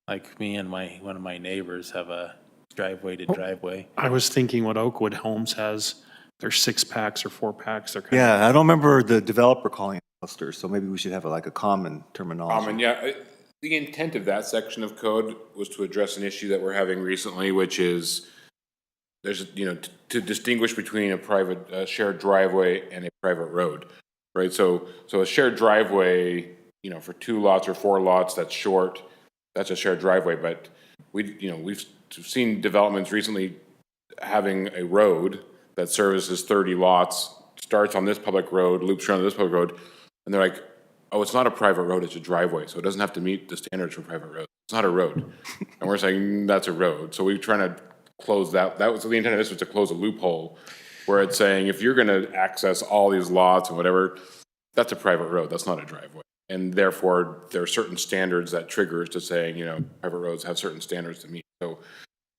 like me and one of my neighbors have a driveway to driveway. I was thinking what Oakwood Homes has, their 6-packs or 4-packs, they're kind Yeah, I don't remember the developer calling it cluster, so maybe we should have like a common terminology. Common, yeah. The intent of that section of code was to address an issue that we're having recently, which is there's, to distinguish between a private, shared driveway and a private road, right? So a shared driveway, for 2 lots or 4 lots, that's short, that's a shared driveway, but we've seen developments recently having a road that services 30 lots, starts on this public road, loops around this public road, and they're like, oh, it's not a private road, it's a driveway, so it doesn't have to meet the standards for private road. It's not a road. And we're saying that's a road. So we're trying to close that. That was the intent of this, was to close a loophole where it's saying if you're going to access all these lots and whatever, that's a private road, that's not a driveway. And therefore, there are certain standards that triggers to saying, private roads have certain standards to meet. So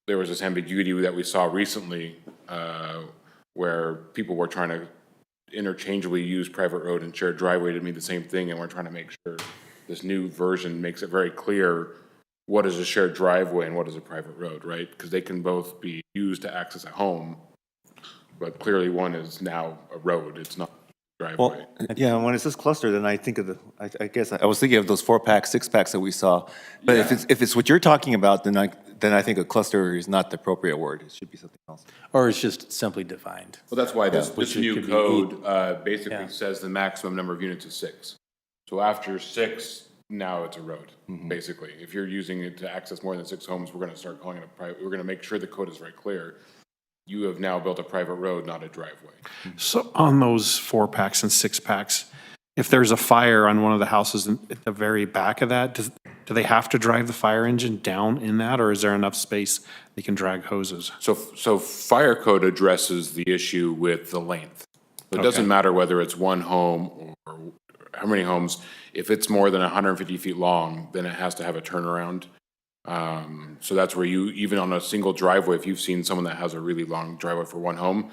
there was this ambiguity that we saw recently where people were trying to interchangeably use private road and shared driveway to mean the same thing, and we're trying to make sure this new version makes it very clear what is a shared driveway and what is a private road, right? Because they can both be used to access a home, but clearly one is now a road, it's not a driveway. Well, yeah, when it says cluster, then I think of I guess I was thinking of those 4-packs, 6-packs that we saw. But if it's what you're talking about, then then I think a cluster is not the appropriate word. It should be something else. Or it's just simply defined? Well, that's why this which it new could be code Yeah. basically says the maximum number of units is 6. So after 6, now it's a road, basically. If you're using it to access more than 6 homes, we're going to start calling it a private, we're going to make sure the code is very clear. You have now built a private road, not a driveway. So on those 4-packs and 6-packs, if there's a fire on one of the houses at the very back of that, do they have to drive the fire engine down in that, or is there enough space they can drag hoses? So fire code addresses the issue with the length. It doesn't matter whether it's one home or how many homes. If it's more than 150 feet long, then it has to have a turnaround. So that's where you, even on a single driveway, if you've seen someone that has a really long driveway for one home,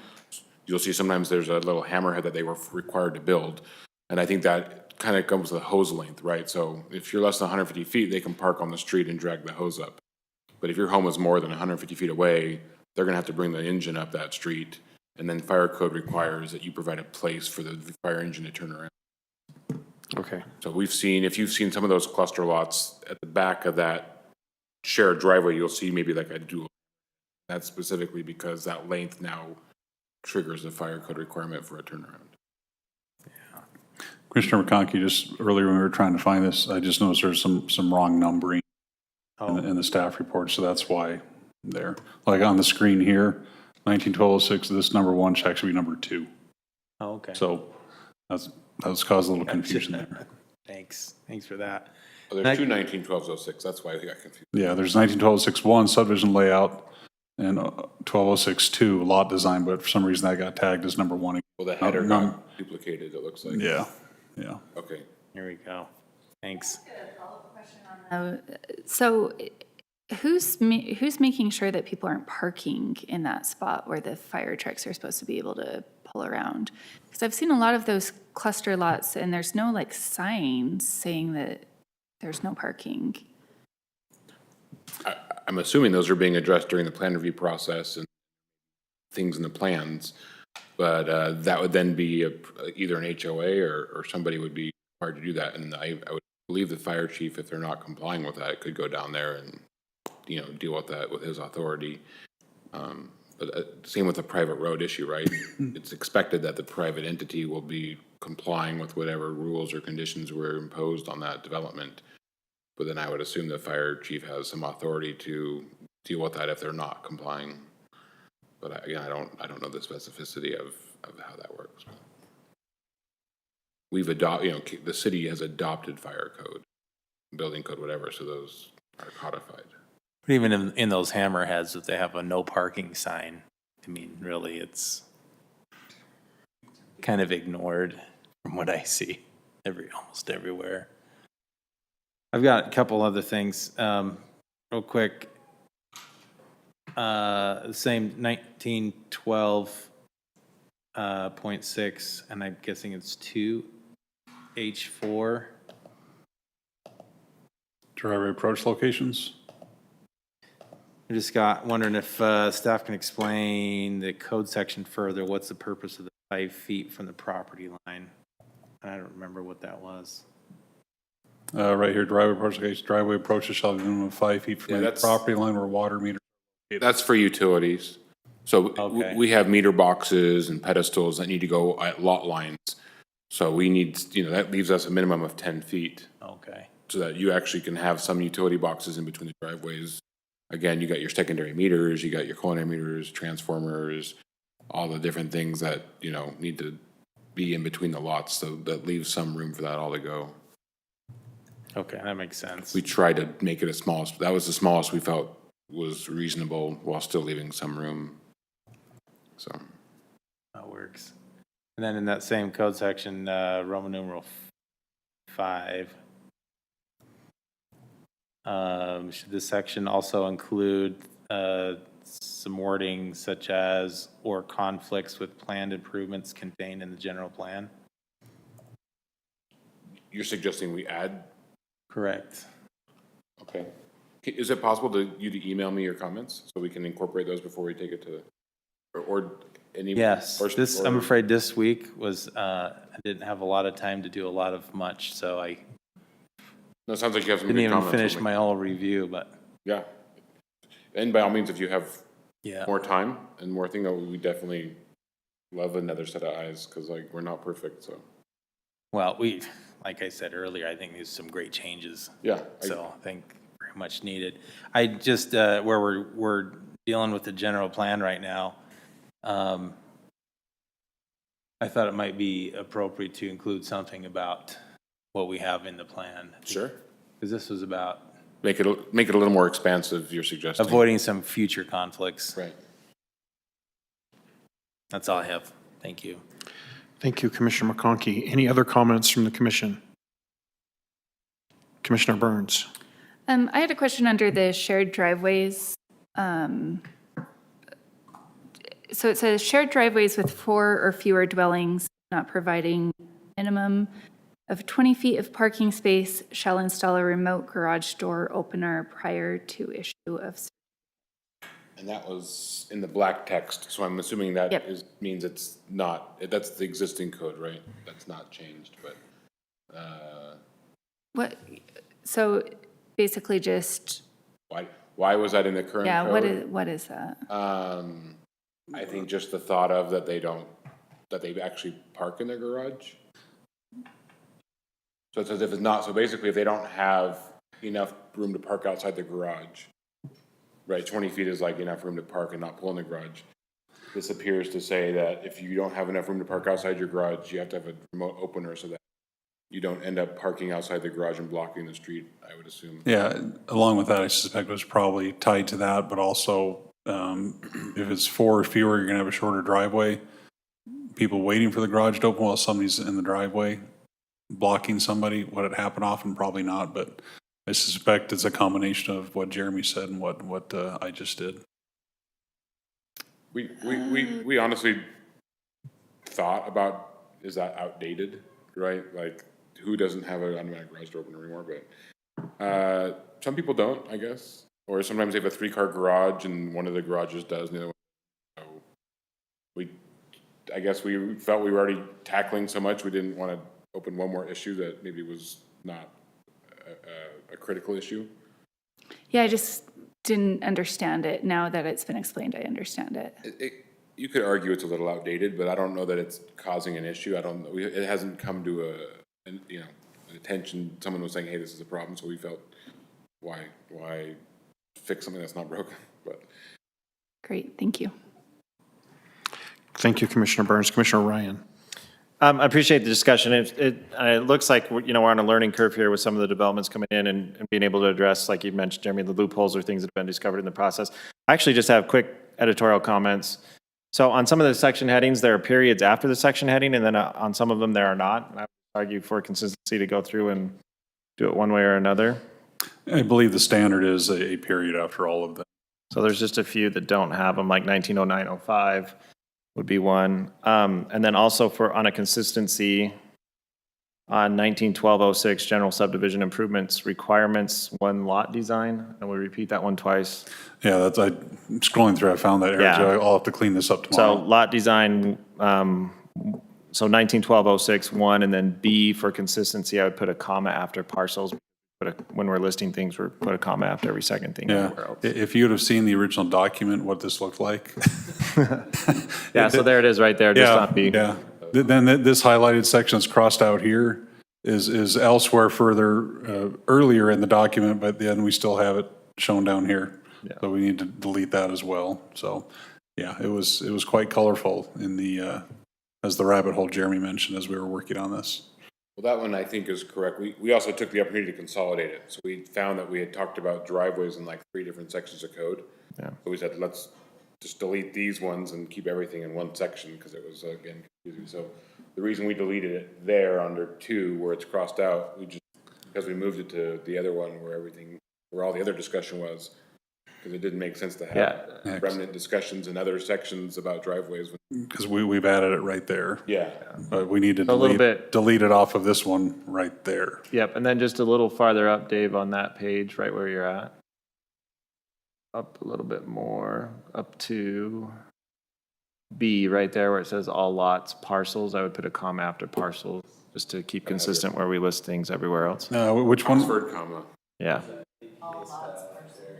you'll see sometimes there's a little hammerhead that they were required to build. And I think that kind of comes with hose length, right? So if you're less than 150 feet, they can park on the street and drag the hose up. But if your home is more than 150 feet away, they're gonna have to bring the engine up that street. And then fire code requires that you provide a place for the fire engine to turn around. Okay. So we've seen, if you've seen some of those cluster lots at the back of that shared driveway, you'll see maybe like a dual. That's specifically because that length now triggers the fire code requirement for a turnaround. Commissioner McConkey, just earlier when we were trying to find this, I just noticed there's some wrong numbering in the staff report, so that's why there. Like on the screen here, 191206, this number 1 check should be number 2. Oh, okay. So that's caused a little confusion there. Thanks for that. Well, there's 2/19/1206, that's why we got confused. Yeah, there's 191206-1 subdivision layout and 1206-2 lot design, but for some reason that got tagged as number 1. Well, the header got duplicated, it looks like. Yeah. Okay. Here we go. Thanks. So who's making sure that people aren't parking in that spot where the fire trucks are supposed to be able to pull around? Because I've seen a lot of those cluster lots and there's no like signs saying that there's no parking. I'm assuming those are being addressed during the plan review process and things in the plans. But that would then be either an HOA or somebody would be required to do that. And I would believe the fire chief, if they're not complying with that, could go down there and, deal with that with his authority. But same with the private road issue, right? It's expected that the private entity will be complying with whatever rules or conditions were imposed on that development. But then I would assume the fire chief has some authority to deal with that if they're not complying. But again, I don't know the specificity of how that works. We've adopted, the city has adopted fire code, building code, whatever, so those are codified. But even in those hammerheads, if they have a no parking sign, I mean, really, it's kind of ignored from what I see almost everywhere. I've got a couple other things, real quick. Same 1912.6, and I'm guessing it's 2H4. Driveway approach locations. I just wondering if staff can explain the code section further. What's the purpose of the 5 feet from the property line? I don't remember what that was. Right here, driveway approach locations. Driveway approaches shall be minimum of 5 feet from the property line where water meter. That's for utilities. So Okay. we have meter boxes and pedestals that need to go at lot lines. So we need, that leaves us a minimum of 10 feet. Okay. So that you actually can have some utility boxes in between the driveways. Again, you got your secondary meters, you got your culinary meters, transformers, all the different things that, need to be in between the lots. So that leaves some room for that all to go. Okay, that makes sense. We tried to make it as small as, that was the smallest we felt was reasonable while still leaving some room. So. That works. And then in that same code section, Roman numeral 5, should this section also include some wording such as or conflicts with planned improvements contained in the general plan? You're suggesting we add? Correct. Okay. Is it possible to email me your comments so we can incorporate those before we take it to, or any? Yes, I'm afraid this week was, I didn't have a lot of time to do a lot of much, so I No, it sounds like you have some didn't good even comments. finish my whole review, but. Yeah. And by all means, if you have Yeah. more time and more thing, we definitely love another set of eyes, because like, we're not perfect, so, Well, like I said earlier, I think there's some great changes. yeah. So I think very much needed. I just, where we're dealing with the general plan right now, I thought it might be appropriate to include something about what we have in the plan. Sure. Because this was about Make it a little more expansive, you're suggesting. avoiding some future conflicts. Right. That's all I have. Thank you. Thank you, Commissioner McConkey. Any other comments from the commission? Commissioner Burns? I had a question under the shared driveways. So it says shared driveways with 4 or fewer dwellings not providing minimum of 20 feet of parking space shall install a remote garage door opener prior to issue of. And that was in the black text, so I'm assuming that Yep. means it's not, that's the existing code, right? That's not changed, but, What, so basically just, why was that in the current yeah, code? what is that? I think just the thought of that they actually park in their garage. So it's as if it's not, so basically if they don't have enough room to park outside the garage, right, 20 feet is like enough room to park and not pull in the garage. This appears to say that if you don't have enough room to park outside your garage, you have to have a remote opener so that you don't end up parking outside the garage and blocking the street, I would assume. Yeah, along with that, I suspect it was probably tied to that, but also if it's 4 or fewer, you're gonna have a shorter driveway. People waiting for the garage to open while somebody's in the driveway, blocking somebody. Would it happen often? Probably not, but I suspect it's a combination of what Jeremy said and what I just did. We honestly thought about, is that outdated, right? Like, who doesn't have an automatic garage door opener anymore? But some people don't, I guess. Or sometimes they have a 3-car garage and one of the garages does, and the other one. So I guess we felt we were already tackling so much, we didn't want to open one more issue that maybe was not a critical issue. Yeah, I just didn't understand it. Now that it's been explained, I understand it. You could argue it's a little outdated, but I don't know that it's causing an issue. I don't know. It hasn't come to an attention. Someone was saying, hey, this is a problem. So we felt, why fix something that's not broken? But Great, thank you. Thank you, Commissioner Burns. Commissioner Ryan? I appreciate the discussion. It looks like, we're on a learning curve here with some of the developments coming in and being able to address, like you mentioned, Jeremy, the loopholes or things that have been discovered in the process. I actually just have quick editorial comments. So on some of the section headings, there are periods after the section heading, and then on some of them there are not. And I would argue for consistency to go through and do it one way or another. I believe the standard is a period after all of them. So there's just a few that don't have them, like 1909-05 would be one. And then also on a consistency, on 1912-06, general subdivision improvements requirements, 1 lot design, and we repeat that one twice. Yeah, I'm scrolling through, I found that error, Yeah. so I'll have to clean this up So tomorrow. lot design, so 1912-06, 1, and then B for consistency, I would put a comma after parcels. When we're listing things, we put a comma after every second thing. Yeah, everywhere else. if you would have seen the original document, what this looked like. Yeah, so there it is right there, just on B. Yeah, then this highlighted section that's crossed out here is elsewhere further, earlier in the document, but then we still have it shown down here. So we need to delete that as well. So, yeah, it was quite colorful in the, as the rabbit hole Jeremy mentioned as we were working on this. well, that one I think is correct. We also took the opportunity to consolidate it. So we found that we had talked about driveways in like 3 different sections of code. Yeah. So we said, let's just delete these ones and keep everything in one section because it was, again, confusing. So the reason we deleted it there under 2 where it's crossed out, because we moved it to the other one where all the other discussion was, because it didn't make sense to have remnant discussions in other sections about driveways. Because we've added it right there. Yeah. But we need to A little bit. delete it off of this one right there. Yep, and then just a little farther up, Dave, on that page, right where you're at. Up a little bit more, up to B, right there where it says all lots, parcels. I would put a comma after parcels, just to keep consistent where we list things everywhere else. Which one? Oxford, comma. Yeah.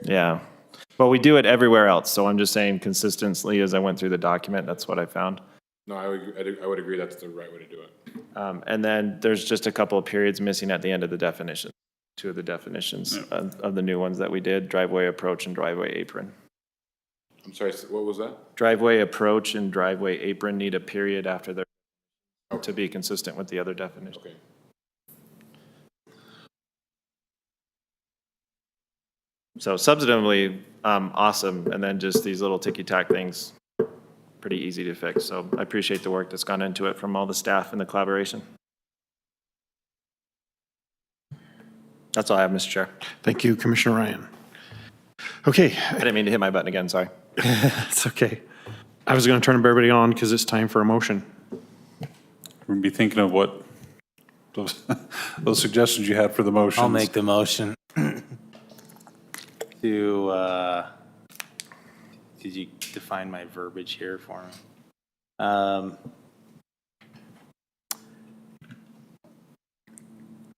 Yeah. Well, we do it everywhere else, so I'm just saying consistently as I went through the document, that's what I found. No, I would agree that's the right way to do it. And then there's just a couple of periods missing at the end of the definition, two of the definitions of the new ones that we did, driveway approach and driveway apron. I'm sorry, what was that? Driveway approach and driveway apron need a period after their, to be consistent with the other definition. Okay. So substantively, awesome, and then just these little ticky-tack things, pretty easy to fix. So I appreciate the work that's gone into it from all the staff and the collaboration. That's all I have, Mr. Chair. Thank you, Commissioner Ryan. Okay, I didn't mean to hit my button again, sorry. it's okay. I was going to turn everybody on because it's time for a motion. We're going to be thinking of what, those suggestions you had for the motions. I'll make the motion to, did you define my verbiage here for me?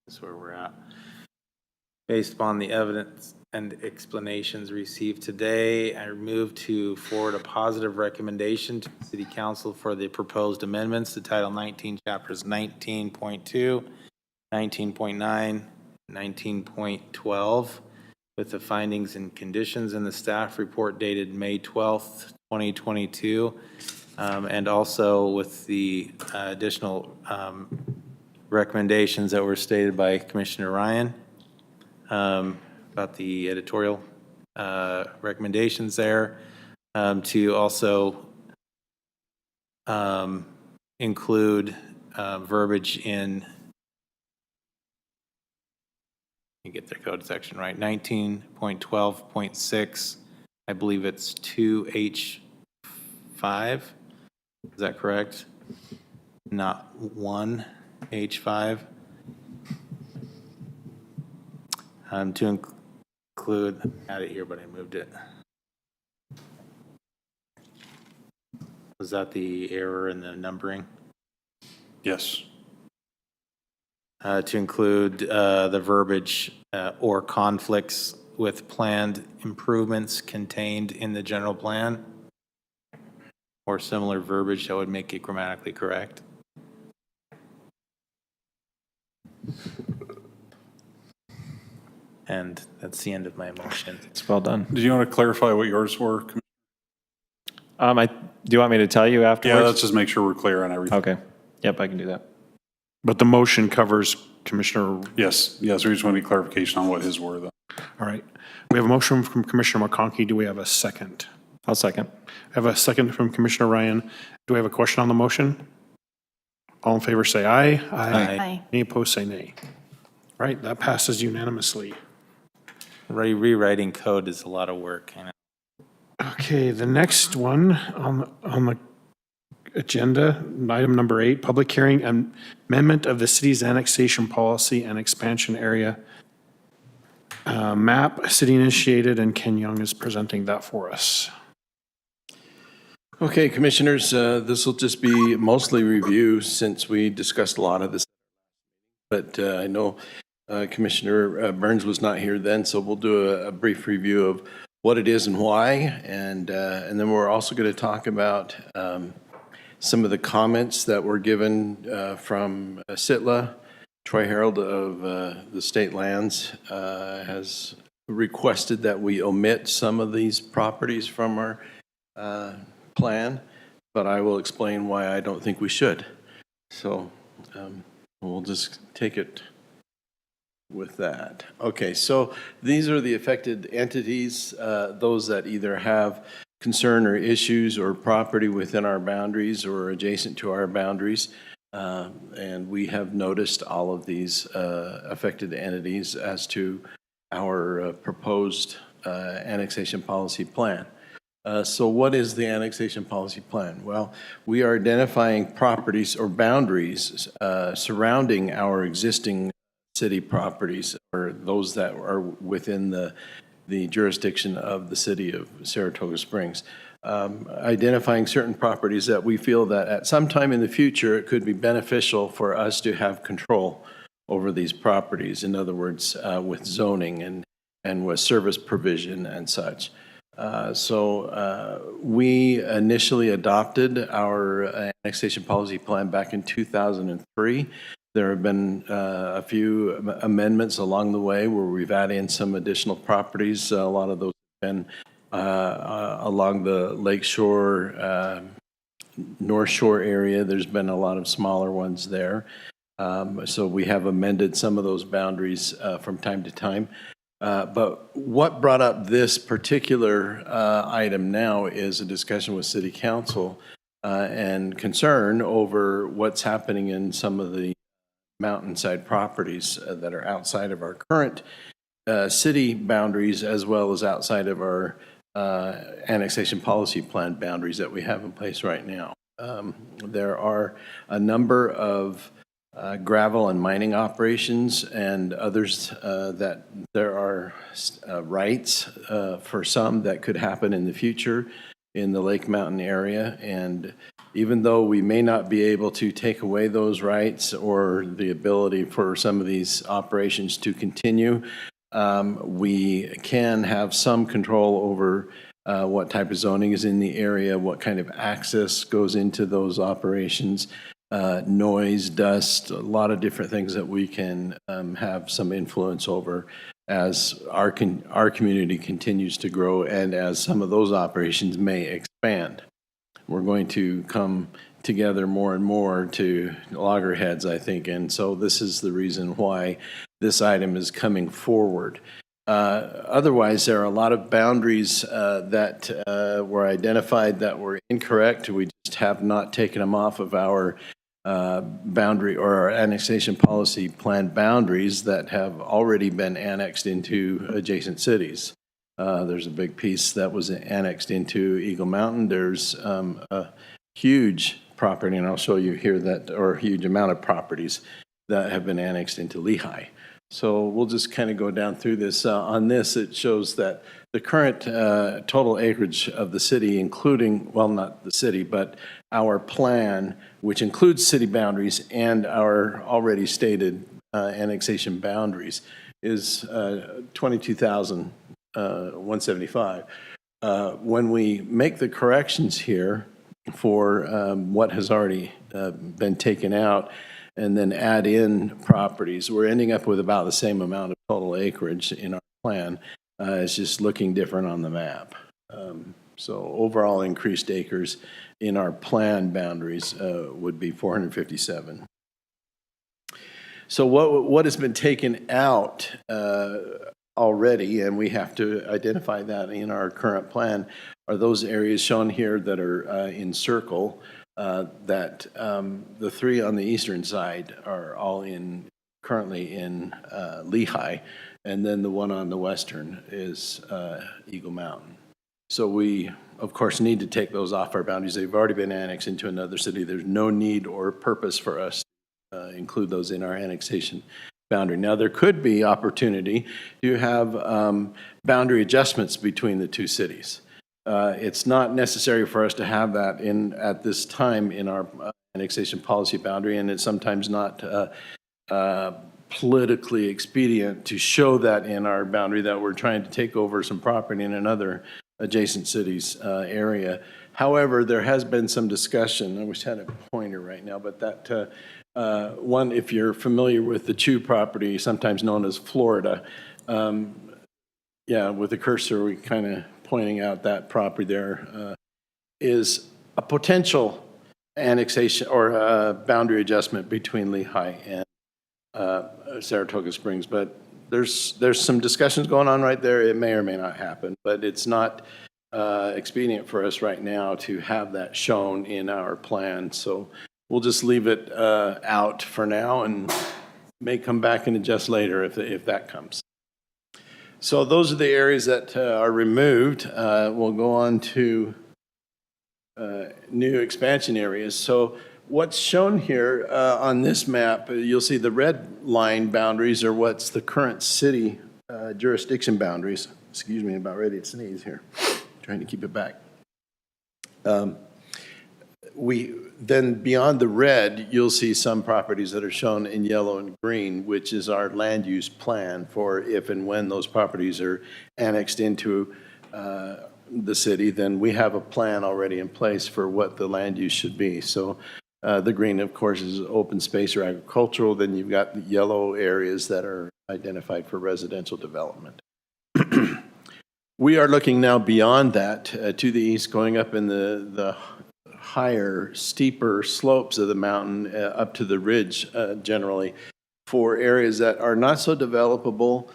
That's where we're at. Based upon the evidence and explanations received today, I move to forward a positive recommendation to the City Council for the proposed amendments to Title 19, Chapters 19.2, 19.9, 19.12, with the findings and conditions in the staff report dated May 12th, 2022, and also with the additional recommendations that were stated by Commissioner Ryan about the editorial recommendations there, to also include verbiage in, you get the code section right, 19.12.6, I believe it's 2H5, is that correct? Not 1H5. To include, I had it here, but I moved it. Was that the error in the numbering? Yes. To include the verbiage or conflicts with planned improvements contained in the general plan, or similar verbiage that would make it grammatically correct. And that's the end of my motion. It's well done. Did you want to clarify what yours were? Do you want me to tell you afterwards? Yeah, let's just make sure we're clear on everything. Okay. Yep, I can do that. But the motion covers Commissioner, Yes, yes, we just want to need clarification on what his were, though. all right. We have a motion from Commissioner McConkey. Do we have a second? I'll second. I have a second from Commissioner Ryan. Do we have a question on the motion? All in favor say aye. Aye. Any opposed say nay. All right, that passes unanimously. Rewriting code is a lot of work. I know. Okay, the next one on the agenda, item number 8, public hearing and amendment of the city's annexation policy and expansion area map, city initiated, and Ken Young is presenting that for us. Okay, Commissioners, this will just be mostly review since we discussed a lot of this. But I know Commissioner Burns was not here then, so we'll do a brief review of what it is and why. And then we're also going to talk about some of the comments that were given from SITLA. Troy Harold of the State Lands has requested that we omit some of these properties from our plan, but I will explain why I don't think we should. So we'll just take it with that. Okay, so these are the affected entities, those that either have concern or issues or property within our boundaries or adjacent to our boundaries. And we have noticed all of these affected entities as to our proposed annexation policy plan. So what is the annexation policy plan? Well, we are identifying properties or boundaries surrounding our existing city properties, or those that are within the jurisdiction of the city of Saratoga Springs. Identifying certain properties that we feel that at some time in the future it could be beneficial for us to have control over these properties. In other words, with zoning and with service provision and such. We initially adopted our annexation policy plan back in 2003. There have been a few amendments along the way where we've added in some additional properties. A lot of those have been along the Lakeshore, North Shore area. There's been a lot of smaller ones there. So we have amended some of those boundaries from time to time. But what brought up this particular item now is a discussion with City Council and concern over what's happening in some of the mountainside properties that are outside of our current city boundaries, as well as outside of our annexation policy plan boundaries that we have in place right now. There are a number of gravel and mining operations and others that there are rights for some that could happen in the future in the Lake Mountain area. And even though we may not be able to take away those rights or the ability for some of these operations to continue, we can have some control over what type of zoning is in the area, what kind of access goes into those operations, noise, dust, a lot of different things that we can have some influence over as our community continues to grow and as some of those operations may expand. We're going to come together more and more to loggerheads, I think, and so this is the reason why this item is coming forward. Otherwise, there are a lot of boundaries that were identified that were incorrect. We just have not taken them off of our boundary or our annexation policy plan boundaries that have already been annexed into adjacent cities. There's a big piece that was annexed into Eagle Mountain. There's a huge property, and I'll show you here that, or a huge amount of properties that have been annexed into Lehigh. So we'll just kind of go down through this. On this, it shows that the current total acreage of the city, including, well, not the city, but our plan, which includes city boundaries and our already stated annexation boundaries, is 22,175. When we make the corrections here for what has already been taken out, and then add in properties, we're ending up with about the same amount of total acreage in our plan. It's just looking different on the map. So overall increased acres in our plan boundaries would be 457. So what has been taken out already, and we have to identify that in our current plan, are those areas shown here that are in circle. That the three on the eastern side are all currently in Lehigh, and then the one on the western is Eagle Mountain. So we, of course, need to take those off our boundaries. They've already been annexed into another city. There's no need or purpose for us to include those in our annexation boundary. Now, there could be opportunity to have boundary adjustments between the two cities. It's not necessary for us to have that at this time in our annexation policy boundary, and it's sometimes not politically expedient to show that in our boundary that we're trying to take over some property in another adjacent city's area. However, there has been some discussion. I wish I had a pointer right now, but that one, if you're familiar with the Chew property, sometimes known as Florida, yeah, with the cursor, we kind of pointing out that property there is a potential annexation or boundary adjustment between Lehigh and Saratoga Springs. But there's some discussions going on right there. It may or may not happen, but it's not expedient for us right now to have that shown in our plan. So we'll just leave it out for now and may come back and adjust later if that comes. So those are the areas that are removed. We'll go on to new expansion areas. So what's shown here on this map, you'll see the red line boundaries are what's the current city jurisdiction boundaries. Excuse me, I'm about ready to sneeze here. Trying to keep it back. Then beyond the red, you'll see some properties that are shown in yellow and green, which is our land use plan for if and when those properties are annexed into the city, then we have a plan already in place for what the land use should be. So the green, of course, is open space or agricultural. Then you've got the yellow areas that are identified for residential development. We are looking now beyond that to the east, going up in the higher, steeper slopes of the mountain up to the ridge generally, for areas that are not so developable,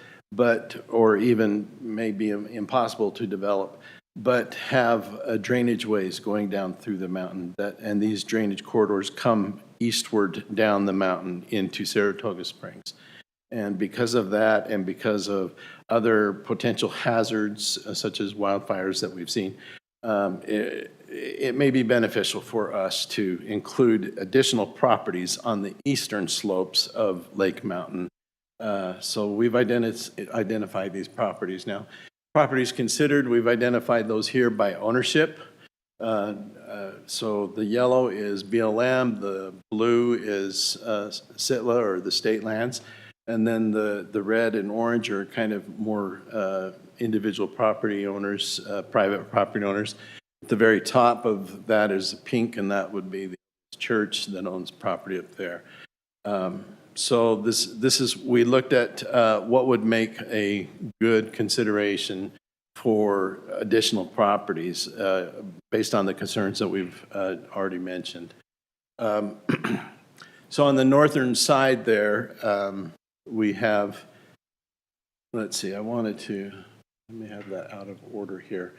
or even maybe impossible to develop, but have drainage ways going down through the mountain. And these drainage corridors come eastward down the mountain into Saratoga Springs. And because of that, and because of other potential hazards such as wildfires that we've seen, it may be beneficial for us to include additional properties on the eastern slopes of Lake Mountain. So we've identified these properties now. Properties considered, we've identified those here by ownership. So the yellow is BLM, the blue is Sitla or the state lands, and then the red and orange are kind of more individual property owners, private property owners. At the very top of that is pink, and that would be the church that owns property up there. So this is, we looked at what would make a good consideration for additional properties based on the concerns that we've already mentioned. So on the northern side there, we have, let's see, let me have that out of order here.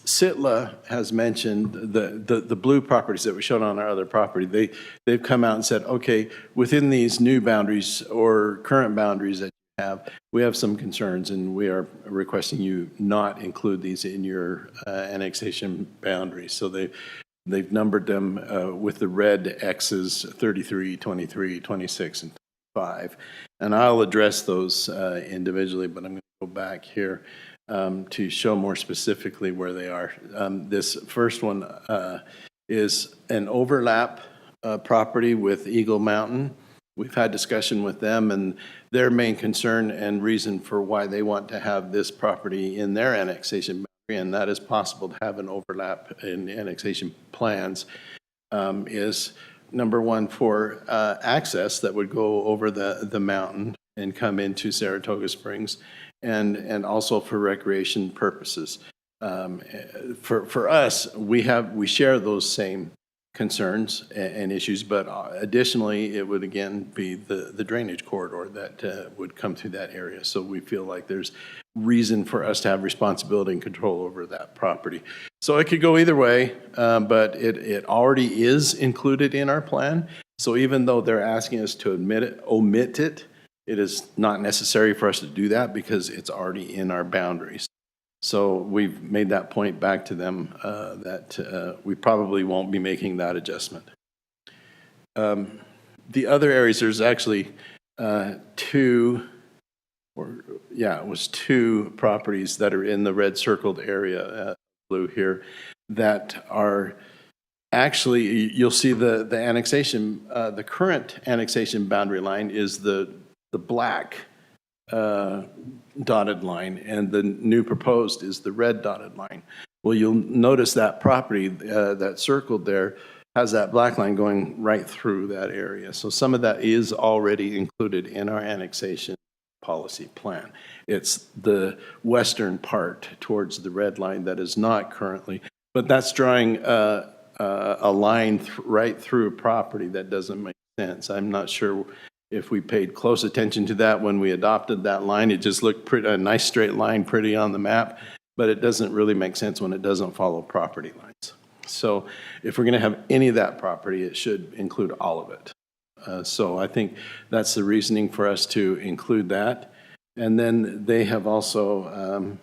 Sitla has mentioned the blue properties that we showed on our other property. They've come out and said, okay, within these new boundaries or current boundaries that you have, we have some concerns, and we are requesting you not include these in your annexation boundaries. So they've numbered them with the red X's 33, 23, 26, and 25. And I'll address those individually, but I'm going to go back here to show more specifically where they are. This first one is an overlap property with Eagle Mountain. We've had discussion with them, and their main concern and reason for why they want to have this property in their annexation boundary, and that is possible to have an overlap in annexation plans, is number one, for access that would go over the mountain and come into Saratoga Springs, and also for recreation purposes. For us, we share those same concerns and issues, but additionally, it would again be the drainage corridor that would come through that area. So we feel like there's reason for us to have responsibility and control over that property. So it could go either way, but it already is included in our plan. So even though they're asking us to omit it, it is not necessary for us to do that because it's already in our boundaries. So we've made that point back to them that we probably won't be making that adjustment. The other areas, there's actually two properties that are in the red circled area, blue here, that are actually, you'll see the annexation, the current annexation boundary line is the black dotted line, and the new proposed is the red dotted line. Well, you'll notice that property that circled there has that black line going right through that area. So some of that is already included in our annexation policy plan. It's the western part towards the red line that is not currently, but that's drawing a line right through a property that doesn't make sense. I'm not sure if we paid close attention to that when we adopted that line. It just looked pretty, a nice straight line, pretty on the map, but it doesn't really make sense when it doesn't follow property lines. So if we're going to have any of that property, it should include all of it. So I think that's the reasoning for us to include that. And then they have also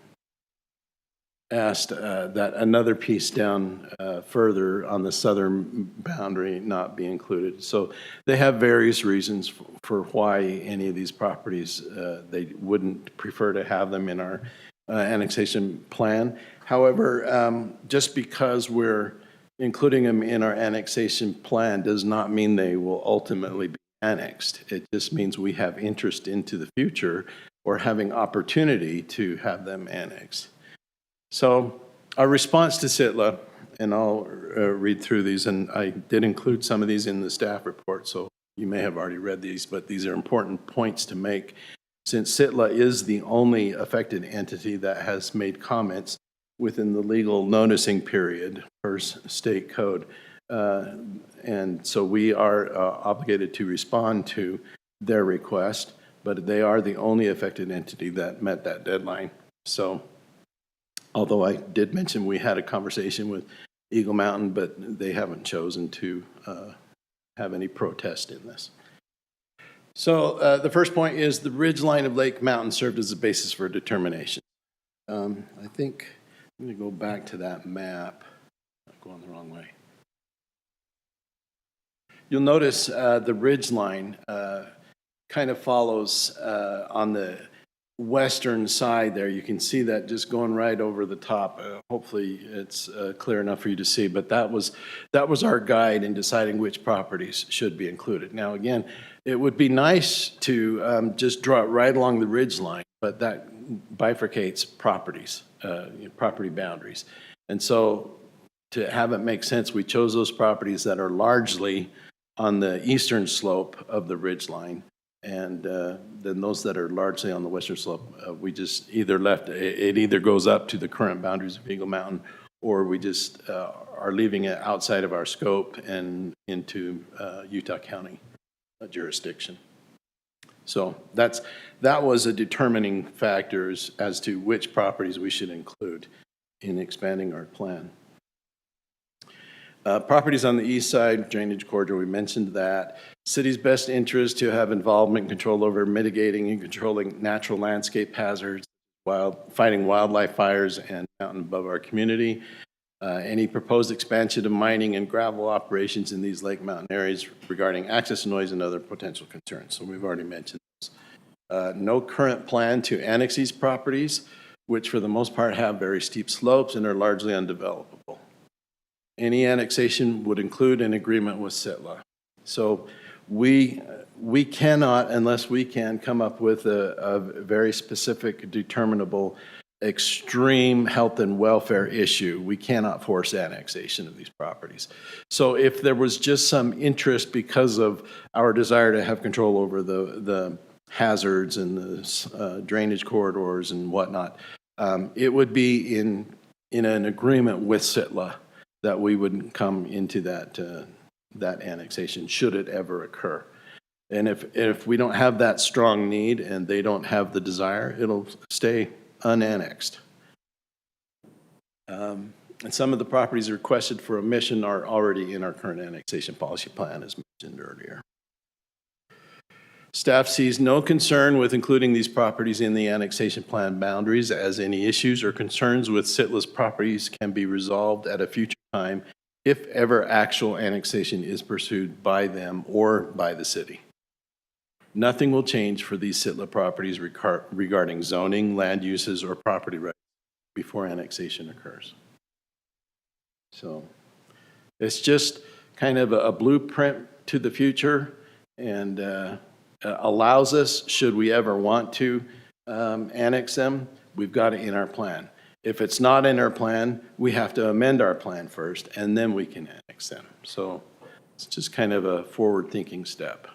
asked that another piece down further on the southern boundary not be included. So they have various reasons for why any of these properties, they wouldn't prefer to have them in our annexation plan. However, just because we're including them in our annexation plan does not mean they will ultimately be annexed. It just means we have interest into the future or having opportunity to have them annexed. So our response to SITLA, and I'll read through these, and I did include some of these in the staff report, so you may have already read these, but these are important points to make. Since SITLA is the only affected entity that has made comments within the legal noticing period per state code, and so we are obligated to respond to their request, but they are the only affected entity that met that deadline. So although I did mention we had a conversation with Eagle Mountain, but they haven't chosen to have any protest in this. So the first point is the ridge line of Lake Mountain served as a basis for determination. I think I'm going to go back to that map. I'm going the wrong way. You'll notice the ridge line kind of follows on the western side there. You can see that just going right over the top. Hopefully it's clear enough for you to see, but that was our guide in deciding which properties should be included. Now again, it would be nice to just draw it right along the ridge line, but that bifurcates properties, property boundaries. And so to have it make sense, we chose those properties that are largely on the eastern slope of the ridge line. And then those that are largely on the western slope, we just either left, it either goes up to the current boundaries of Eagle Mountain, or we just are leaving it outside of our scope and into Utah County jurisdiction. So that was a determining factor as to which properties we should include in expanding our plan. Properties on the east side, drainage corridor, we mentioned that. City's best interest to have involvement and control over mitigating and controlling natural landscape hazards, fighting wildlife fires and mountain above our community. Any proposed expansion of mining and gravel operations in these lake mountain areas regarding access, noise, and other potential concerns. So we've already mentioned those. No current plan to annex these properties, which for the most part have very steep slopes and are largely undevelopable. Any annexation would include an agreement with SITLA. So we cannot, unless we can come up with a very specific, determinable, extreme health and welfare issue, we cannot force annexation of these properties. So if there was just some interest because of our desire to have control over the hazards and the drainage corridors and whatnot, it would be in an agreement with SITLA that we would come into that annexation, should it ever occur. And if we don't have that strong need and they don't have the desire, it'll stay unannexed. And some of the properties requested for omission are already in our current annexation policy plan, as mentioned earlier. Staff sees no concern with including these properties in the annexation plan boundaries, as any issues or concerns with SITLA's properties can be resolved at a future time if ever actual annexation is pursued by them or by the city. Nothing will change for these SITLA properties regarding zoning, land uses, or property rights before annexation occurs. So it's just kind of a blueprint to the future, and allows us, should we ever want to annex them, we've got it in our plan. If it's not in our plan, we have to amend our plan first, and then we can annex them. So it's just kind of a forward-thinking step.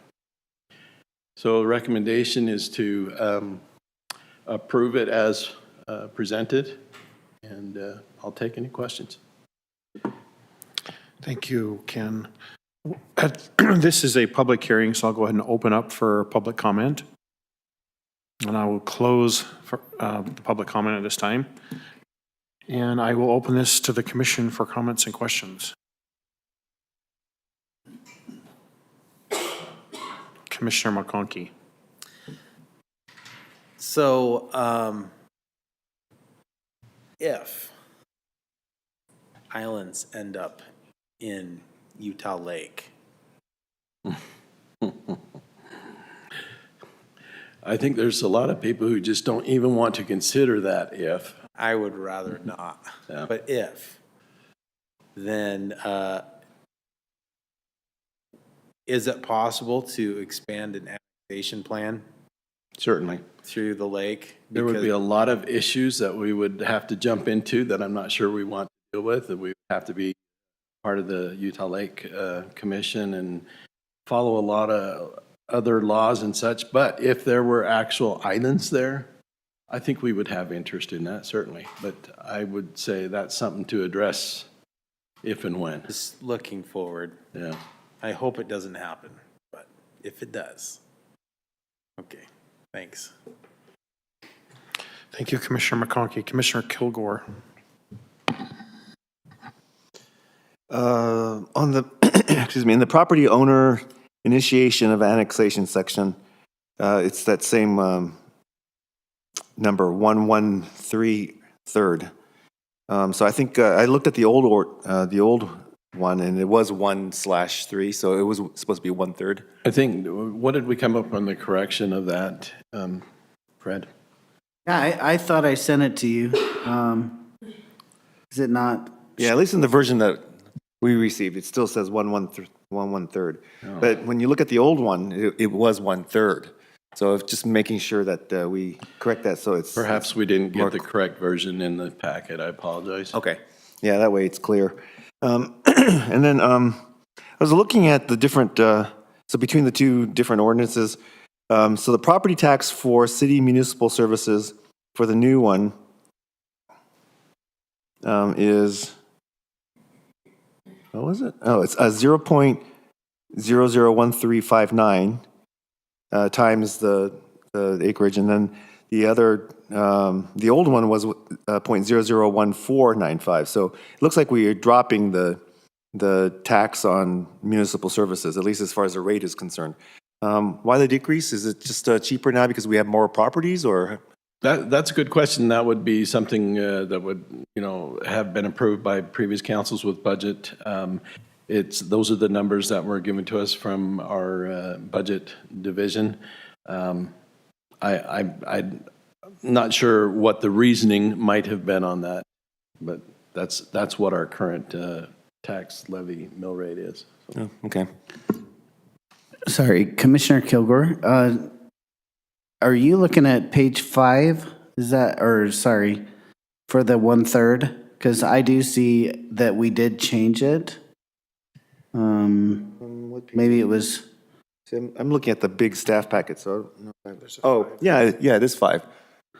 So the recommendation is to approve it as presented, and I'll take any questions. Thank you, Ken. This is a public hearing, so I'll go ahead and open up for public comment. And I will close for the public comment at this time. And I will open this to the commission for comments and questions. Commissioner McConkey. So, if islands end up in Utah Lake, I think there's a lot of people who just don't even want to consider that if. I would rather not. Yeah. But if, then is it possible to expand an annexation plan Certainly. through the lake? There would be Because- a lot of issues that we would have to jump into that I'm not sure we want to deal with, that we have to be part of the Utah Lake Commission and follow a lot of other laws and such. But if there were actual islands there, I think we would have interest in that, certainly. But I would say that's something to address if and when. Just looking forward. Yeah. I hope it doesn't happen, but if it does. Okay, thanks. Thank you, Commissioner McConkey. Commissioner Kilgore. On the, excuse me, in the property owner initiation of annexation section, it's that same number, 113 third. So I think I looked at the old one, and it was 1/3, so it was supposed to be 1/3. I think, what did we come up on the correction of that, Fred? Yeah, I thought I sent it to you. Is it not? Yeah, at least in the version that we received, it still says 1/3. But when you look at the old one, it was 1/3. So it's just making sure that we correct that so it's. Perhaps we didn't more- get the correct version in the packet. I apologize. Okay. Yeah, that way it's clear. And then I was looking at the different, so between the two different ordinances, so the property tax for city municipal services for the new one is, what was it? Oh, it's 0.001359 times the acreage, and then the other, the old one was 0.001495. So it looks like we are dropping the tax on municipal services, at least as far as the rate is concerned. Why the decrease? Is it just cheaper now because we have more properties, or? That's a good question. That would be something that would, have been approved by previous councils with budget. Those are the numbers that were given to us from our budget division. I'm not sure what the reasoning might have been on that, but that's what our current tax levy mill rate is. So. Oh, okay. Sorry, Commissioner Kilgore, are you looking at page 5? Is that, or sorry, for the 1/3? Because I do see that we did change it. Maybe it was, See, I'm looking at the big staff packet, so. Oh, yeah, it is 5.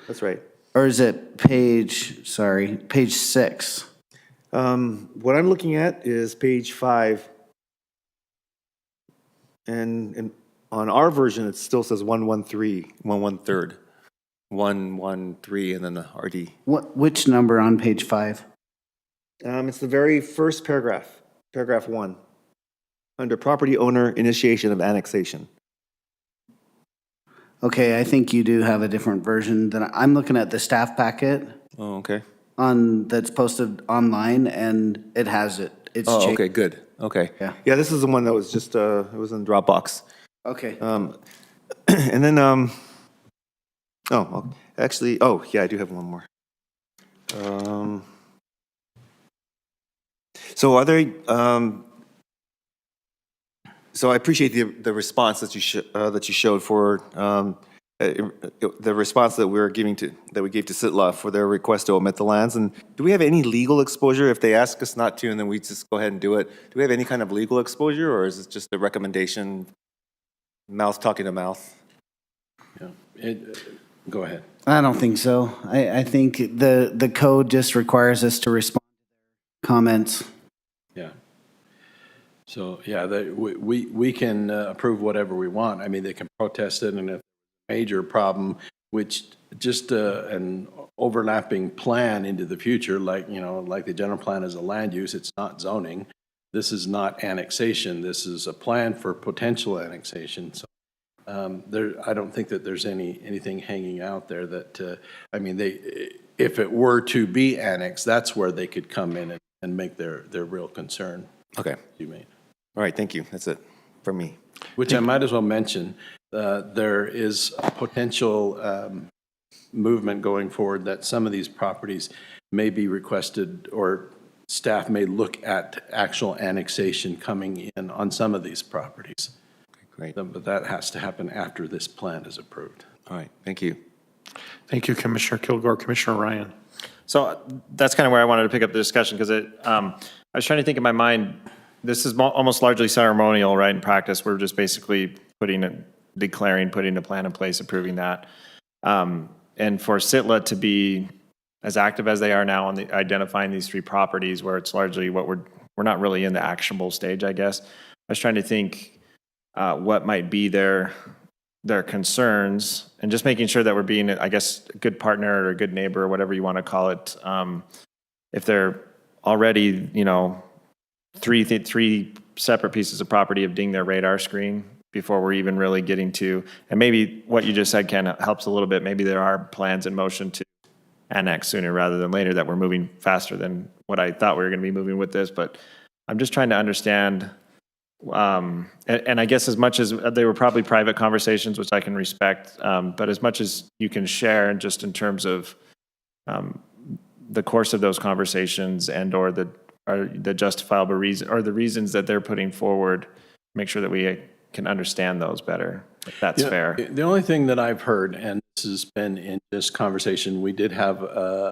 That's right. or is it page 6? What I'm looking at is page 5. And on our version, it still says 113, 1/3, 113, and then the RD. Which number on page 5? It's the very first paragraph, paragraph 1, under property owner initiation of annexation. Okay, I think you do have a different version than, I'm looking at the staff packet Oh, okay. that's posted online, and it has it. It's Oh, changed. okay, good. Okay. Yeah. Yeah, this is the one that was just, it was in Dropbox. Okay. And then, actually, yeah, I do have one more. So are there, so I appreciate the response that you showed for, the response that we gave to Sitla for their request to omit the lands. And do we have any legal exposure if they ask us not to and then we just go ahead and do it? Do we have any kind of legal exposure, or is it just a recommendation, mouth talking to mouth? Yeah. Go ahead. I don't think so. I think the code just requires us to respond to their comments. Yeah. So, yeah, we can approve whatever we want. I mean, they can protest it, and if major problem, which just an overlapping plan into the future, like the general plan is a land use, it's not zoning. This is not annexation. This is a plan for potential annexation. So I don't think that there's anything hanging out there that, if it were to be annexed, that's where they could come in and make their real concern. Okay. You mean. All right, thank you. That's it from me. Which I might as well mention, there is a potential movement going forward that some of these properties may be requested, or staff may look at actual annexation coming in on some of these properties. Great. But that has to happen after this plan is approved. All right, thank you. Thank you, Commissioner Kilgore. Commissioner Ryan. So that's kind of where I wanted to pick up the discussion, because I was trying to think in my mind, this is almost largely ceremonial, right, in practice. We're just basically putting a plan in place, approving that. And for SITLA to be as active as they are now on identifying these 3 properties, where it's largely what we're not really in the actionable stage, I guess. I was trying to think what might be their concerns, and just making sure that we're being, I guess, a good partner or a good neighbor, or whatever you want to call it. If they're already, three separate pieces of property of ding their radar screen before we're even really getting to, and maybe what you just said, Ken, helps a little bit. Maybe there are plans in motion to annex sooner rather than later, that we're moving faster than what I thought we were going to be moving with this. But I'm just trying to understand, and I guess as much as they were probably private conversations, which I can respect, but as much as you can share, and just in terms of the course of those conversations and or the justifiable reason, or the reasons that they're putting forward, make sure that we can understand those better, if that's fair. The only thing that I've heard, and this has been in this conversation, we did have,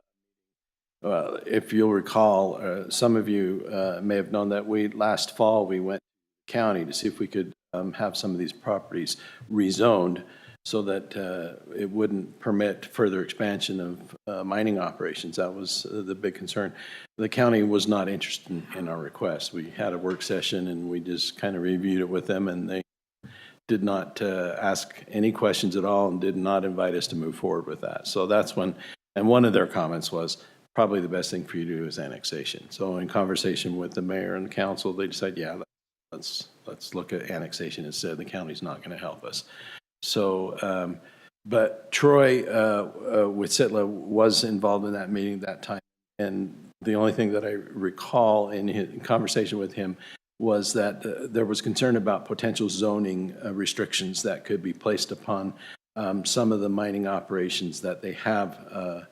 if you'll recall, some of you may have known that last fall we went to the county to see if we could have some of these properties rezoned so that it wouldn't permit further expansion of mining operations. That was the big concern. The county was not interested in our request. We had a work session and we just kind of reviewed it with them, and they did not ask any questions at all and did not invite us to move forward with that. So that's when, and one of their comments was, probably the best thing for you to do is annexation. So in conversation with the mayor and the council, they decided, yeah, let's look at annexation instead. The county's not going to help us. So, but Troy with SITLA was involved in that meeting that time. And the only thing that I recall in conversation with him was that there was concern about potential zoning restrictions that could be placed upon some of the mining operations that they have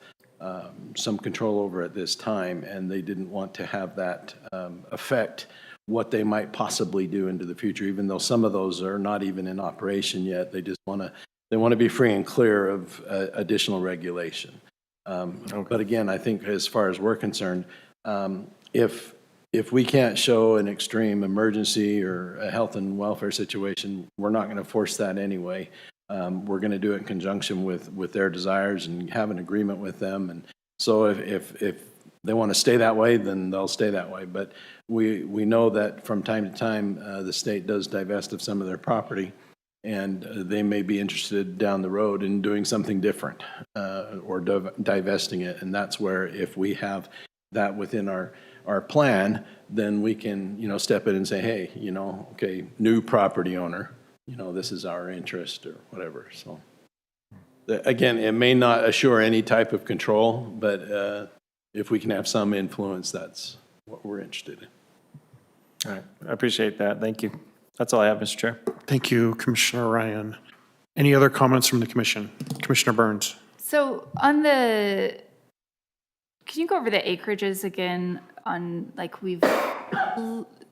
some control over at this time, and they didn't want to have that affect what they might possibly do into the future, even though some of those are not even in operation yet. They just want to be free and clear of additional regulation. But again, I think as far as we're concerned, if we can't show an extreme emergency or a health and welfare situation, we're not going to force that anyway. We're going to do it in conjunction with their desires and have an agreement with them. And so if they want to stay that way, then they'll stay that way. But we know that from time to time, the state does divest of some of their property, and they may be interested down the road in doing something different or divesting it. And that's where, if we have that within our plan, then we can, step in and say, hey, okay, new property owner, this is our interest or whatever. So again, it may not assure any type of control, but if we can have some influence, that's what we're interested in. All right, I appreciate that. Thank you. That's all I have, Mr. Chair. Thank you, Commissioner Ryan. Any other comments from the commission? Commissioner Burns. So can you go over the acreages again on,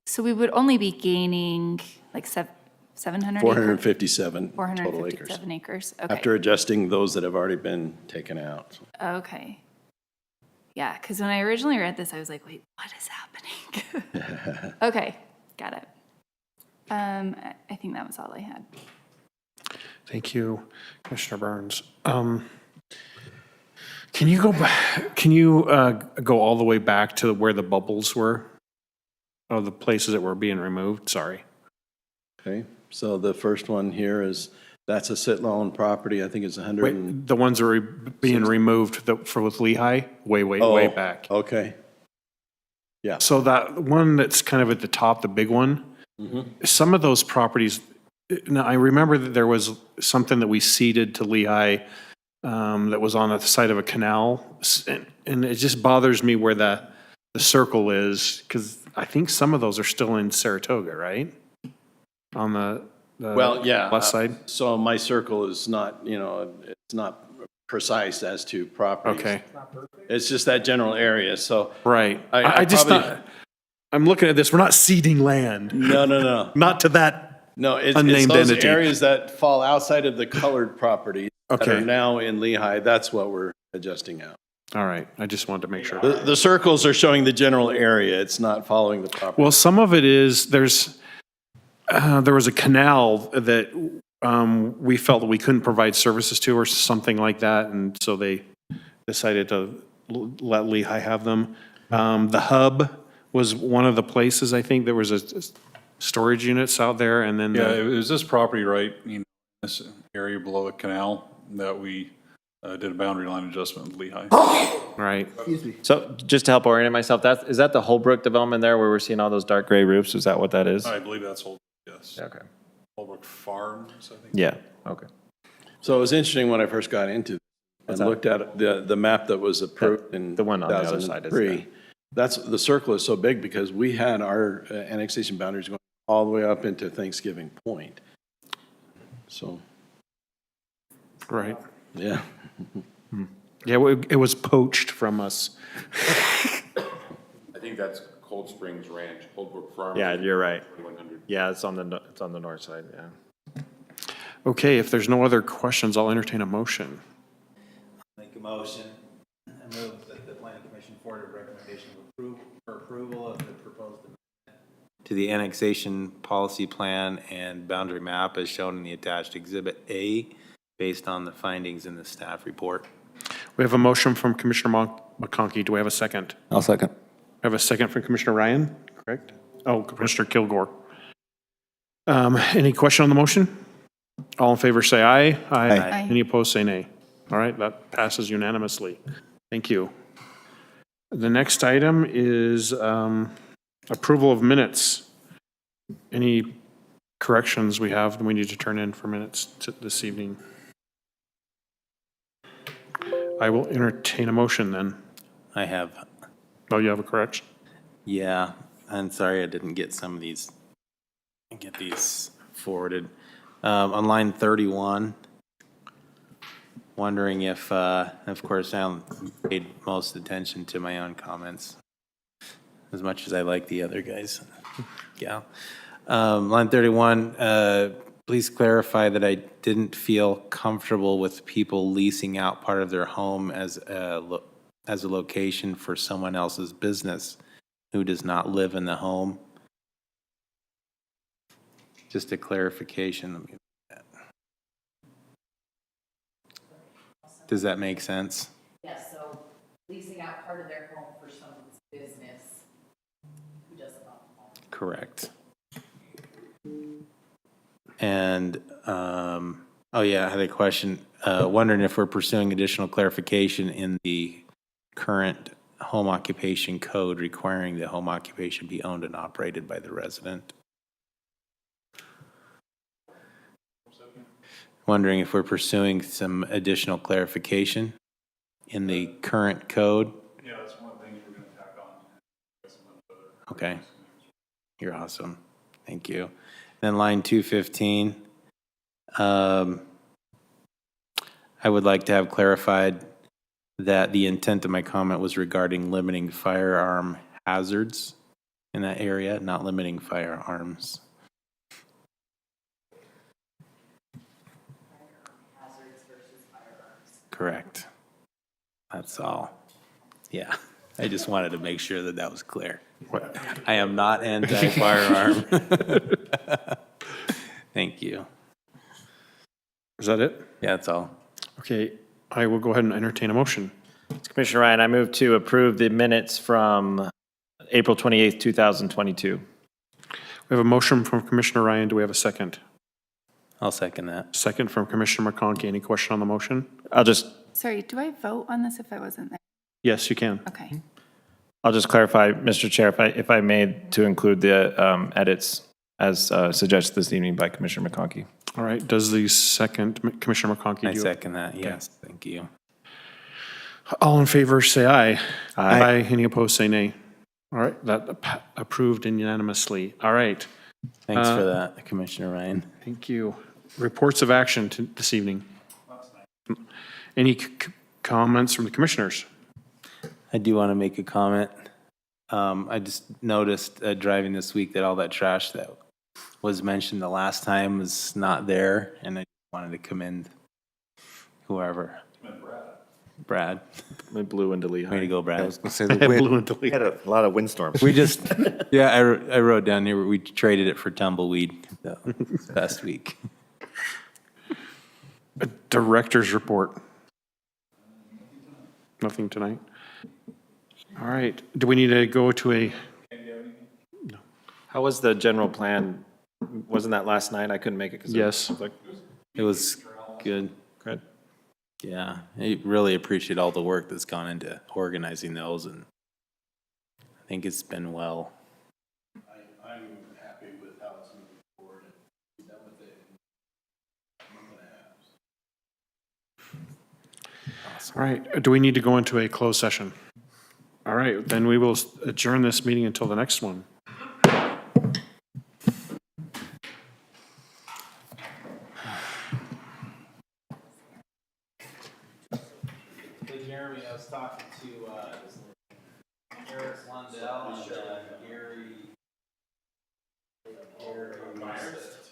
so we would only be gaining 700 457 total acres. 457 acres. Okay. After adjusting those that have already been taken out. Okay. Yeah, because when I originally read this, I was like, wait, what is happening? Okay, got it. I think that was all I had. Thank you, Commissioner Burns. Can you go back? Can you go all the way back to where the bubbles were? Oh, the places that were being removed. Sorry. Okay, so the first one here is, that's a sit-loan property. I think it's 100. Wait, the ones that were being removed with Lehigh, way back. Okay. Yeah. So that one that's kind of at the top, the big one, some of those properties, now I remember that there was something that we ceded to Lehigh that was on the side of a canal. And it just bothers me where the circle is, because I think some of those are still in Saratoga, right? On the west side. So my circle is not, it's not precise as to properties. Okay. It's just that general area. So right. I'm looking at this. We're not ceding land. No. Not to that No, it's unnamed those entity. areas that fall outside of the colored properties that Okay. are now in Lehigh, that's what we're adjusting out. All right, I just wanted to make sure. The circles are showing the general area, it's not following the property. Well, some of it is, there was a canal that we felt that we couldn't provide services to or something like that, and so they decided to let Lehigh have them. The hub was one of the places, I think, there was a storage units out there, and then, Yeah, it was this property right, this area below the canal that we did a boundary line adjustment with Lehigh. right. So just to help orient myself, is that the Holbrook development there where we're seeing all those dark gray roofs? Is that what that is? I believe that's Holbrook, yes. Okay. Holbrook Farms, I think. Yeah, okay. So it was interesting when I first got into it and looked at the map that was approved in The one on the other side is 2003. That's, the circle is so big because we had our annexation boundaries going all the way up into Thanksgiving Point. So, Right. yeah. Yeah, it was poached from us. I think that's Cold Springs Ranch, Holbrook Farm. Yeah, you're right. 100. Yeah, it's on the north side, yeah. Okay, if there's no other questions, I'll entertain a motion. Make a motion. I move that the planning commission forward a recommendation for approval of the proposed amendment to the annexation policy plan and boundary map as shown in the attached Exhibit A, based on the findings in the staff report. We have a motion from Commissioner McConkey. Do we have a second? I'll second. We have a second from Commissioner Ryan, correct? Oh, Commissioner Kilgore. Any question on the motion? All in favor, say aye. Aye. Any opposed, say nay. All right, that passes unanimously. Thank you. The next item is approval of minutes. Any corrections we have that we need to turn in for minutes this evening? I will entertain a motion then. I have, Oh, you have a correction? yeah, I'm sorry I didn't get some of these, get these forwarded. On line 31, wondering if, of course, I paid most attention to my own comments, as much as I like the other guys. Yeah. Line 31, please clarify that I didn't feel comfortable with people leasing out part of their home as a location for someone else's business who does not live in the home. Just a clarification. Does that make sense? Yes, so leasing out part of their home for someone's business who doesn't own the home. Correct. And, oh yeah, I had a question. Wondering if we're pursuing additional clarification in the current home occupation code requiring the home occupation be owned and operated by the resident. Wondering if we're pursuing some additional clarification in the current code. Yeah, that's one of the things we're going to tack on. Okay. You're awesome. Thank you. Then line 215. I would like to have clarified that the intent of my comment was regarding limiting firearm hazards in that area, not limiting firearms. Hazards versus firearms. Correct. That's all. Yeah. I just wanted to make sure that that was clear. I am not anti-firearm. Thank you. Is that it? Yeah, that's all. Okay, I will go ahead and entertain a motion. Commissioner Ryan, I move to approve the minutes from April 28th, 2022. We have a motion from Commissioner Ryan. Do we have a second? I'll second that. Second from Commissioner McConkey. Any question on the motion? Sorry, do I vote on this if I wasn't there? Yes, you can. Okay. I'll just clarify, Mr. Chair, if I may, to include the edits as suggested this evening by Commissioner McConkey. All right, does the second, Commissioner McConkey? I do- second that, yes, thank you. All in favor, say aye. Aye. Any opposed, say nay. All right, that approved unanimously. All right, Thanks for that, Commissioner Ryan. thank you. Reports of action this evening. Any comments from the commissioners? I do want to make a comment. I just noticed driving this week that all that trash that was mentioned the last time was not there, and I wanted to commend whoever. Brad. We blew into Way to Lehigh. go, Brad. So the wind- Blew into we had a lot of windstorms. We just, yeah, I wrote down here, we traded it for tumbleweed last week. Director's report. Nothing tonight. All right, do we need to go to a, How was the general plan? Wasn't that last night? I couldn't make it because. Yes. It was good. Good. Yeah, I really appreciate all the work that's gone into organizing those, and I think it's been well. I'm happy with how it's moving forward and be done with it in a month and a half. all right, do we need to go into a closed session? All right, then we will adjourn this meeting until the next one. Hey, Jeremy, I was talking to Eric Lundell and Gary Myers.